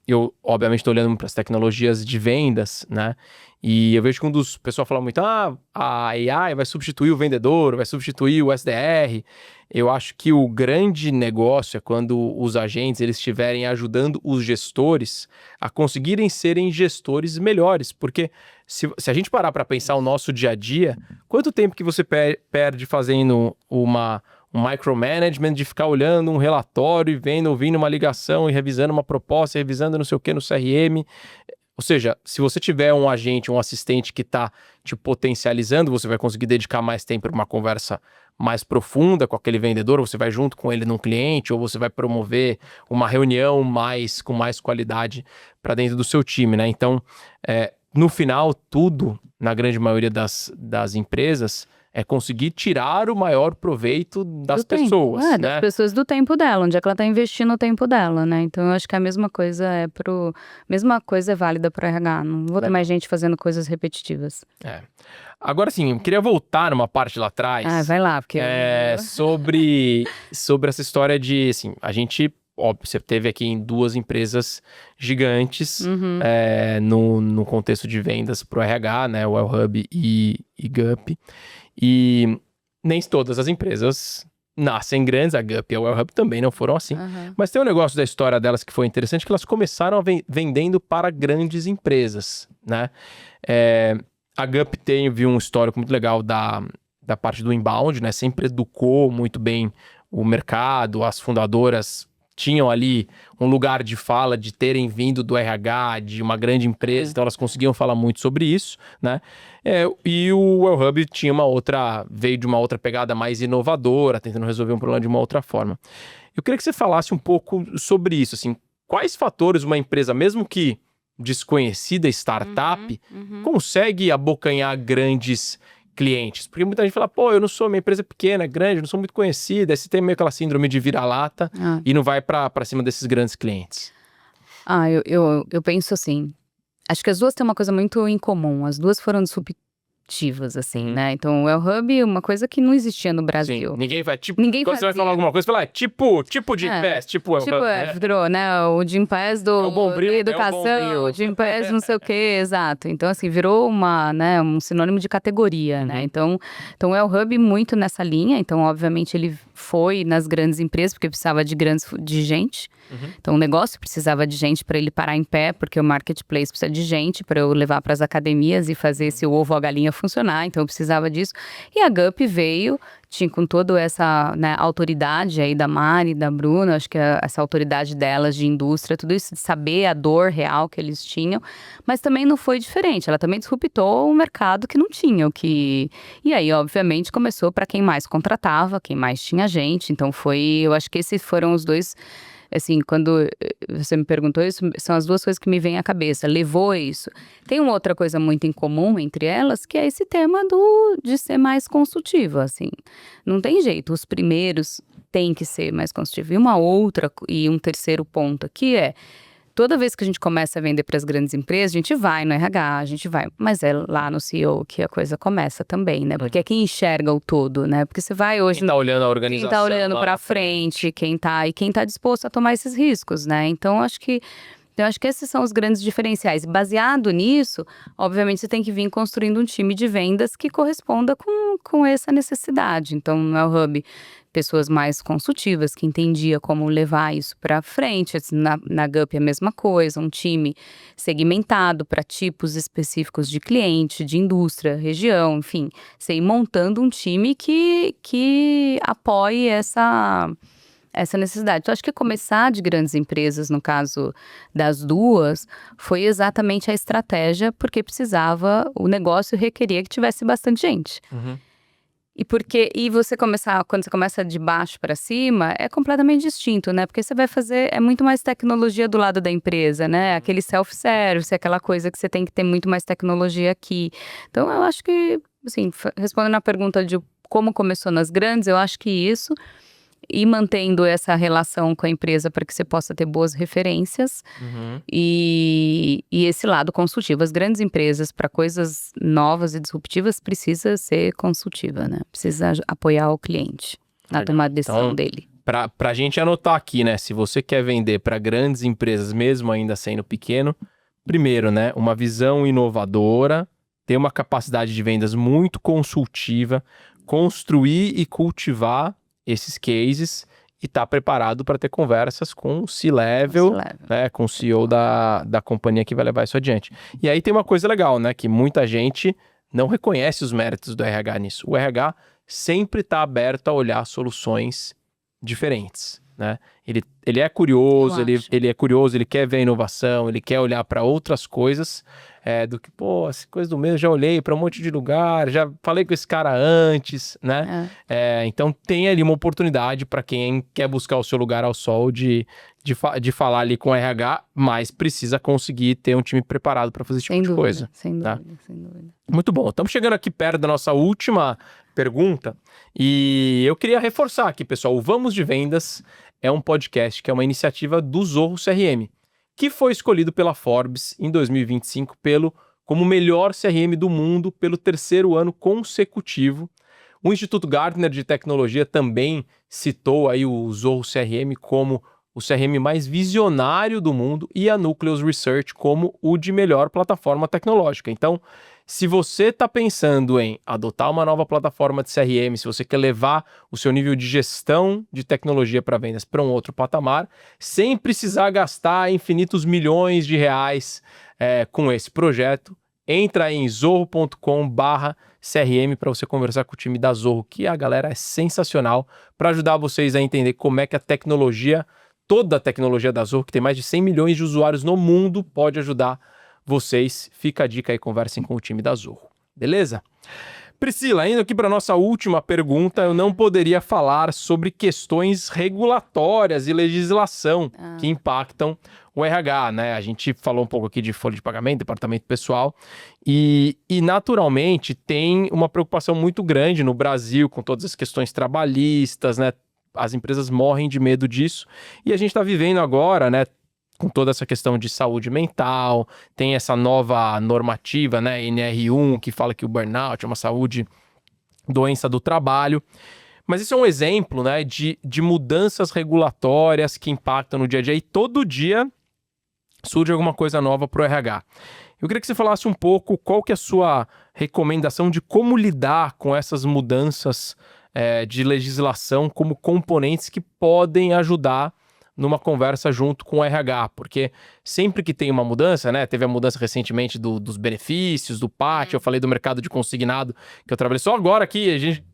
Eu, obviamente, estou olhando para as tecnologias de vendas, né? E eu vejo que o pessoal fala muito, a AI vai substituir o vendedor, vai substituir o SDR. Eu acho que o grande negócio é quando os agentes eles estiverem ajudando os gestores a conseguirem serem gestores melhores. Porque se a gente parar para pensar o nosso dia a dia, quanto tempo que você perde fazendo um micromanagement de ficar olhando um relatório e ouvindo uma ligação e revisando uma proposta, revisando não sei o que no CRM. Ou seja, se você tiver um agente, um assistente que está te potencializando, você vai conseguir dedicar mais tempo para uma conversa mais profunda com aquele vendedor, você vai junto com ele num cliente, ou você vai promover uma reunião com mais qualidade para dentro do seu time, né? Então, no final, tudo, na grande maioria das empresas, é conseguir tirar o maior proveito das pessoas, né? Das pessoas do tempo dela, onde é que ela está investindo o tempo dela, né? Então eu acho que a mesma coisa é válida para o RH. Não vou ter mais gente fazendo coisas repetitivas. Agora sim, eu queria voltar numa parte lá atrás. Vai lá, porque sobre essa história de, assim, a gente, óbvio, você teve aqui em 2 empresas gigantes no contexto de vendas para o RH, né? O Wellhub e Gup. E nem todas as empresas nascem grandes, a Gup e a Wellhub também não foram assim. Mas tem um negócio da história delas que foi interessante, que elas começaram vendendo para grandes empresas, né? A Gup viu um histórico muito legal da parte do inbound, né? Sempre educou muito bem o mercado, as fundadoras tinham ali um lugar de fala de terem vindo do RH, de uma grande empresa, então elas conseguiam falar muito sobre isso, né? E o Wellhub veio de uma outra pegada mais inovadora, tentando resolver um problema de uma outra forma. Eu queria que você falasse um pouco sobre isso, assim, quais fatores uma empresa, mesmo que desconhecida, startup, consegue abocanhar grandes clientes? Porque muita gente fala, minha empresa é pequena, é grande, não sou muito conhecida, aí você tem meio aquela síndrome de vira-lata e não vai para cima desses grandes clientes. Eu penso assim, acho que as duas têm uma coisa muito em comum, as duas foram disruptivas, assim, né? Então, o Wellhub é uma coisa que não existia no Brasil. Sim, ninguém quando você vai falar alguma coisa, você fala, tipo Gympass, tipo Wellhub. Virou, né? O Gympass da educação, o o Gympass não sei o quê, exato. Então, assim, virou um sinônimo de categoria, né? Então, o Wellhub muito nessa linha. Então, obviamente, ele foi nas grandes empresas, porque precisava de gente. Então, o negócio precisava de gente para ele parar em pé, porque o marketplace precisa de gente para eu levar para as academias e fazer esse ovo ou a galinha funcionar. Então, eu precisava disso. E a Gup veio com toda essa, né, autoridade aí da Mari, da Bruna, acho que essa autoridade delas de indústria, tudo isso de saber a dor real que eles tinham, mas também não foi diferente, ela também disruptou um mercado que não tinha o que... E aí, obviamente, começou para quem mais contratava, quem mais tinha gente, então eu acho que esses foram os dois... Assim, quando você me perguntou isso, são as duas coisas que me vêm à cabeça. Levou isso. Tem uma outra coisa muito em comum entre elas, que é esse tema de ser mais consultiva, assim. Não tem jeito, os primeiros têm que ser mais consultivos. E um terceiro ponto aqui toda vez que a gente começa a vender para as grandes empresas, a gente vai no RH, mas é lá no CEO que a coisa começa também, né? Porque é quem enxerga o todo, né? Porque você vai hoje... Quem tá olhando a organização. Quem tá olhando para frente, quem tá disposto a tomar esses riscos, né? Então, acho que esses são os grandes diferenciais. Baseado nisso, obviamente, você tem que vir construindo um time de vendas que corresponda com essa necessidade. Então, no Hub, pessoas mais consultivas, que entendia como levar isso para frente. Na Gup é a mesma coisa, um time segmentado para tipos específicos de cliente, de indústria, região, enfim. Você ir montando um time que apoie essa necessidade. Então, acho que começar de grandes empresas, no caso das duas, foi exatamente a estratégia, porque o negócio requeria que tivesse bastante gente. Uhum. Quando você começa de baixo para cima, é completamente distinto, né? Porque você vai fazer, é muito mais tecnologia do lado da empresa, né? Aquele self-service, aquela coisa que você tem que ter muito mais tecnologia aqui. Então, eu acho que, assim, respondendo a pergunta de como começou nas grandes, eu acho que isso... E mantendo essa relação com a empresa para que você possa ter boas referências. Uhum. E esse lado consultivo. As grandes empresas, para coisas novas e disruptivas, precisa ser consultiva, né? Precisa apoiar o cliente na tomada de decisão dele. Pra gente anotar aqui, né? Se você quer vender para grandes empresas, mesmo ainda sendo pequeno, primeiro, né? Uma visão inovadora, ter uma capacidade de vendas muito consultiva, construir e cultivar esses cases e estar preparado para ter conversas com o C-Level, né, com o CEO da companhia que vai levar isso adiante. E aí tem uma coisa legal, né, que muita gente não reconhece os méritos do RH nisso. O RH sempre está aberto a olhar soluções diferentes, né? Ele é curioso, ele é curioso, ele quer ver a inovação, ele quer olhar para outras coisas, do que, essa coisa do mesmo, já olhei para um monte de lugar, já falei com esse cara antes, né? Então tem ali uma oportunidade para quem quer buscar o seu lugar ao sol de falar ali com o RH, mas precisa conseguir ter um time preparado para fazer esse tipo de coisa. Sem tá? dúvida, sem dúvida. Muito bom. Estamos chegando aqui perto da nossa última pergunta e eu queria reforçar aqui, pessoal, o Vamos de Vendas é um podcast que é uma iniciativa do Zorro CRM, que foi escolhido pela Forbes em 2025 como o melhor CRM do mundo pelo 3º ano consecutivo. O Instituto Gartner de Tecnologia também citou aí o Zorro CRM como o CRM mais visionário do mundo e a Nucleus Research como o de melhor plataforma tecnológica. Então, se você está pensando em adotar uma nova plataforma de CRM, se você quer levar o seu nível de gestão de tecnologia para vendas para um outro patamar, sem precisar gastar infinitos milhões de reais com esse projeto, entra em zorro.com/CRM para você conversar com o time da Zorro, que a galera é sensacional, para ajudar vocês a entender como é que toda a tecnologia da Zorro, que tem mais de 100 milhões de usuários no mundo, pode ajudar vocês. Fica a dica aí, conversem com o time da Zorro. Beleza? Priscila, indo aqui para nossa última pergunta, eu não poderia falar sobre questões regulatórias e legislação que impactam o RH, né? A gente falou um pouco aqui de folha de pagamento, departamento pessoal, e naturalmente tem uma preocupação muito grande no Brasil com todas as questões trabalhistas, né? As empresas morrem de medo disso, e a gente está vivendo agora, né, com toda essa questão de saúde mental, tem essa nova normativa, né, NR1, que fala que o burnout é uma doença do trabalho. Mas isso é um exemplo, né, de mudanças regulatórias que impactam no dia a dia, e todo dia surge alguma coisa nova para o RH. Eu queria que você falasse um pouco qual que é a sua recomendação de como lidar com essas mudanças de legislação como componentes que podem ajudar numa conversa junto com o RH, porque sempre que tem uma mudança, né, teve a mudança recentemente dos benefícios, do PAT, eu falei do mercado de consignado, que eu trabalhei só agora aqui, a gente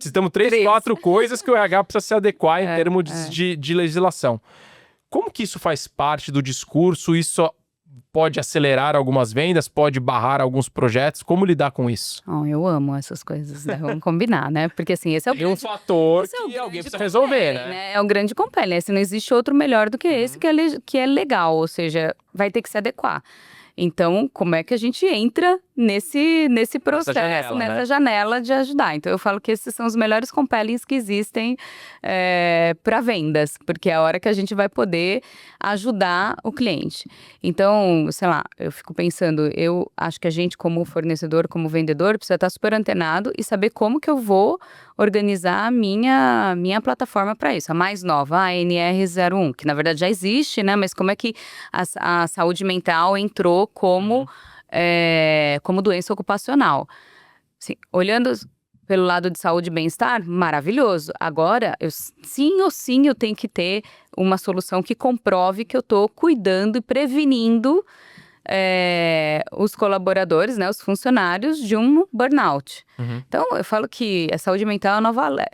Citamos 3, 4 coisas que o RH precisa se adequar em termos de legislação. Como que isso faz parte do discurso? Isso pode acelerar algumas vendas, pode barrar alguns projetos? Como lidar com isso? Eu amo essas coisas, né? Vamos combinar, né? Porque assim, esse é o Tem um fator que alguém precisa resolver, né? É um grande compelling, né? Se não existe outro melhor do que esse que é legal, ou seja, vai ter que se adequar. Então, como é que a gente entra nesse processo, nessa janela de ajudar? Então, eu falo que esses são os melhores compellings que existem para vendas, porque é a hora que a gente vai poder ajudar o cliente. Então, sei lá, eu fico pensando, eu acho que a gente como fornecedor, como vendedor, precisa estar super antenado e saber como que eu vou organizar a minha plataforma para isso. A mais nova, a NR01, que na verdade já existe, né? Mas como é que a saúde mental entrou como doença ocupacional? Assim, olhando pelo lado de saúde e bem-estar, maravilhoso. Agora, sim, eu tenho que ter uma solução que comprove que eu estou cuidando e prevenindo os colaboradores, né, os funcionários de um burnout. Então, eu falo que a saúde mental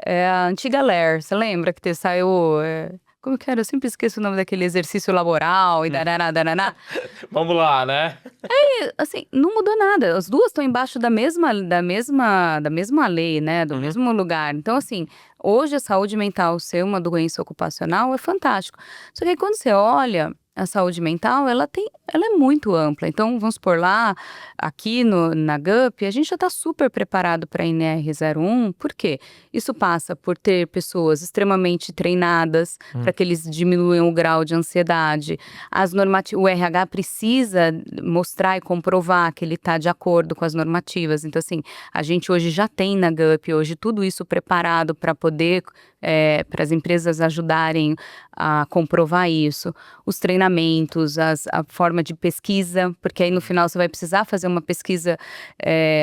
é a antiga LER. Você lembra que saiu... como que era? Eu sempre esqueço o nome daquele exercício laboral e darará. Vamos lá, né? Assim, não mudou nada. As duas estão embaixo da mesma lei, né? Do mesmo lugar. Então, assim, hoje a saúde mental ser uma doença ocupacional é fantástico. Só que aí, quando você olha a saúde mental, ela é muito ampla. Então, vamos supor lá, aqui na GUP, a gente já está super preparado para a NR01. Por quê? Isso passa por ter pessoas extremamente treinadas para que eles diminuam o grau de ansiedade. O RH precisa mostrar e comprovar que ele está de acordo com as normativas. Então, assim, a gente hoje já tem na GUP, hoje tudo isso preparado para poder, para as empresas ajudarem a comprovar isso. Os treinamentos, a forma de pesquisa, porque aí no final você vai precisar fazer uma pesquisa,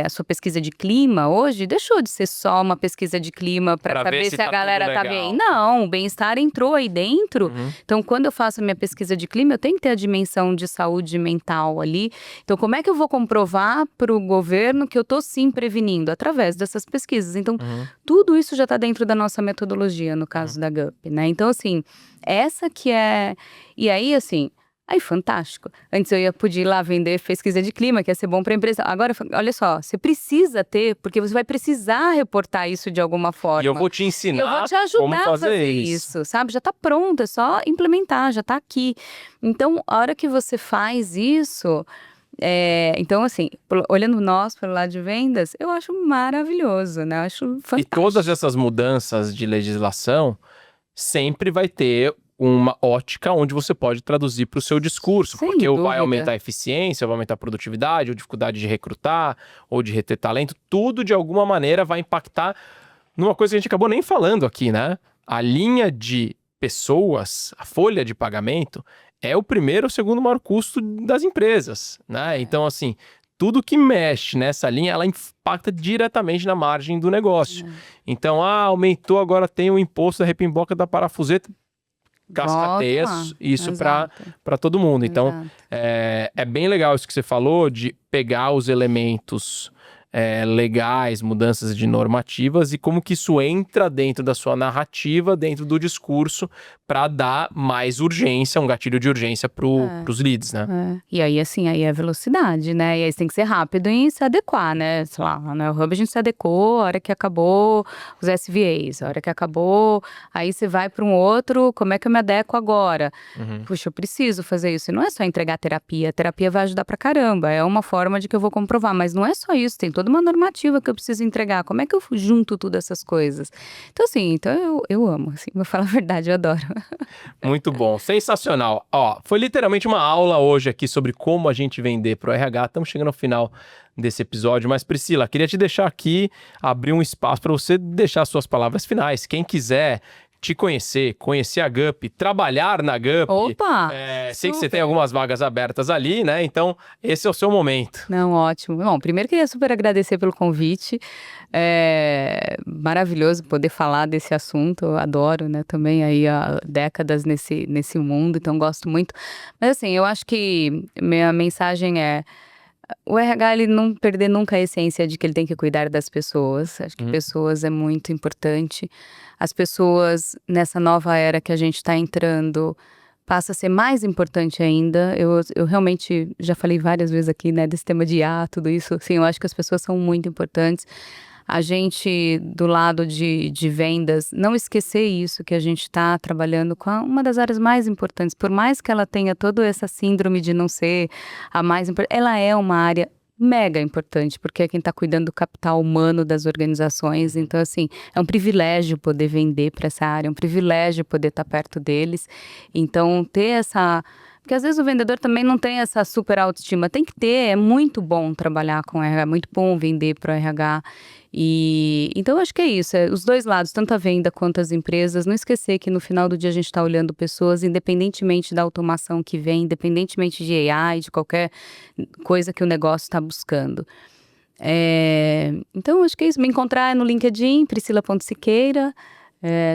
a sua pesquisa de clima hoje deixou de ser só uma pesquisa de clima para saber se a galera tá bem. Não, o bem-estar entrou aí dentro. Então, quando eu faço a minha pesquisa de clima, eu tenho que ter a dimensão de saúde mental ali. Então, como é que eu vou comprovar para o governo que eu tô sim prevenindo? Através dessas pesquisas. Então, tudo isso já está dentro da nossa metodologia, no caso da GUP, né? Então, assim, essa que é... E aí, assim... Aí, fantástico. Antes eu podia ir lá vender pesquisa de clima, que ia ser bom para a empresa. Agora, olha só, você precisa ter, porque você vai precisar reportar isso de alguma forma. E eu vou te ensinar eu vou te ajudar como fazer isso, sabe? Já está pronto, é só implementar, já está aqui. Então, a hora que você faz isso... então, assim, olhando nós pelo lado de vendas, eu acho maravilhoso, né? Eu acho fantástico. E todas essas mudanças de legislação sempre vai ter uma ótica onde você pode traduzir para o seu discurso, Sem porque dúvida. ou vai aumentar a eficiência, ou vai aumentar a produtividade, ou dificuldade de recrutar, ou de reter talento, tudo de alguma maneira vai impactar numa coisa que a gente acabou nem falando aqui, né? A linha de pessoas, a folha de pagamento, é o primeiro ou segundo maior custo das empresas, né? Então, assim, tudo que mexe nessa linha, ela impacta diretamente na margem do negócio. Então, aumentou, agora tem o imposto da repimboca da parafuseta, cascateia isso para todo mundo. Então, é bem legal isso que você falou de pegar os elementos legais, mudanças de normativas e como que isso entra dentro da sua narrativa, dentro do discurso, para dar mais urgência, um gatilho de urgência pros leads, né? E aí, assim, aí é velocidade, né? E aí você tem que ser rápido em se adequar, né? Sei lá, no Hub a gente se adequou, a hora que acabou os SVAs, a hora que acabou, aí você vai para um outro, como é que eu me adequo agora? Puxa, eu preciso fazer isso. E não é só entregar terapia, a terapia vai ajudar pra caramba, é uma forma de que eu vou comprovar, mas não é só isso, tem toda uma normativa que eu preciso entregar, como é que eu junto tudo essas coisas? Então, assim, eu amo, assim, vou falar a verdade, eu adoro. Muito bom, sensacional. Ó, foi literalmente uma aula hoje aqui sobre como a gente vender pro RH. Estamos chegando ao final desse episódio, mas Priscila, queria te deixar aqui, abrir um espaço para você deixar suas palavras finais. Quem quiser te conhecer a GUP, trabalhar na GUP. Opa! Sei que você tem algumas vagas abertas ali, né? Então, esse é o seu momento. Não, ótimo. Bom, primeiro queria super agradecer pelo convite. Maravilhoso poder falar desse assunto. Eu adoro, né? Também aí há décadas nesse mundo, então gosto muito. Mas assim, eu acho que minha mensagem é O RH, ele não perder nunca a essência de que ele tem que cuidar das pessoas. Acho que pessoas é muito importante. As pessoas, nessa nova era que a gente está entrando, passa a ser mais importante ainda. Eu realmente já falei várias vezes aqui, né, desse tema de IA, tudo isso. Sim, eu acho que as pessoas são muito importantes. A gente, do lado de vendas, não esquecer isso, que a gente está trabalhando com uma das áreas mais importantes. Por mais que ela tenha toda essa síndrome de não ser a mais importante, ela é uma área mega importante, porque é quem está cuidando do capital humano das organizações. Então, assim, é um privilégio poder vender para essa área, é um privilégio poder estar perto deles. Então, ter essa... Porque às vezes o vendedor também não tem essa super autoestima. Tem que ter, é muito bom trabalhar com RH, é muito bom vender para o RH. Então, eu acho que é isso, os dois lados, tanto a venda quanto as empresas. Não esquecer que no final do dia a gente está olhando pessoas, independentemente da automação que vem, independentemente de AI, de qualquer coisa que o negócio está buscando. Então, acho que é isso. Me encontrar no LinkedIn, Priscila.Siqueira.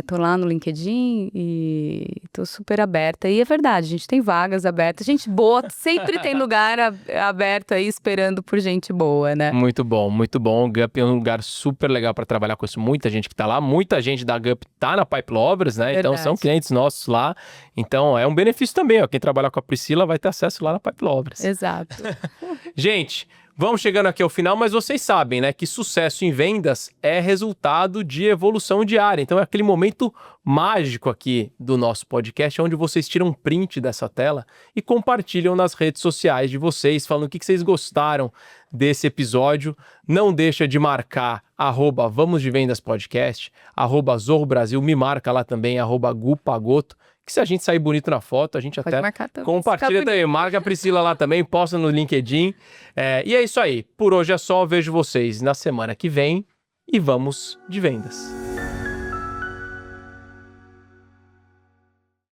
Tô lá no LinkedIn e tô super aberta. E é verdade, a gente tem vagas abertas. Gente boa, sempre tem lugar aberto aí esperando por gente boa, né? Muito bom, muito bom. O Gup é um lugar super legal para trabalhar com isso. Muita gente que tá lá, muita gente da Gup tá na Pipe Lovers, né? Verdade. Então são clientes nossos lá. Então é um benefício também, ó. Quem trabalha com a Priscila vai ter acesso lá na Pipe Lovers. Exato. Gente, vamos chegando aqui ao final, mas vocês sabem, né, que sucesso em vendas é resultado de evolução diária. Então é aquele momento mágico aqui do nosso podcast, onde vocês tiram um print dessa tela e compartilham nas redes sociais de vocês, falando o que vocês gostaram desse episódio. Não deixa de marcar @VamosDeVendasPodcast, @Zorro Brasil, me marca lá também, @GuPagoto. Que se a gente sair bonito na foto, a gente Pode até marcar também, compartilha também. Marca a Priscila lá também, posta no LinkedIn. E é isso aí. Por hoje é só. Vejo vocês na semana que vem e vamos de vendas.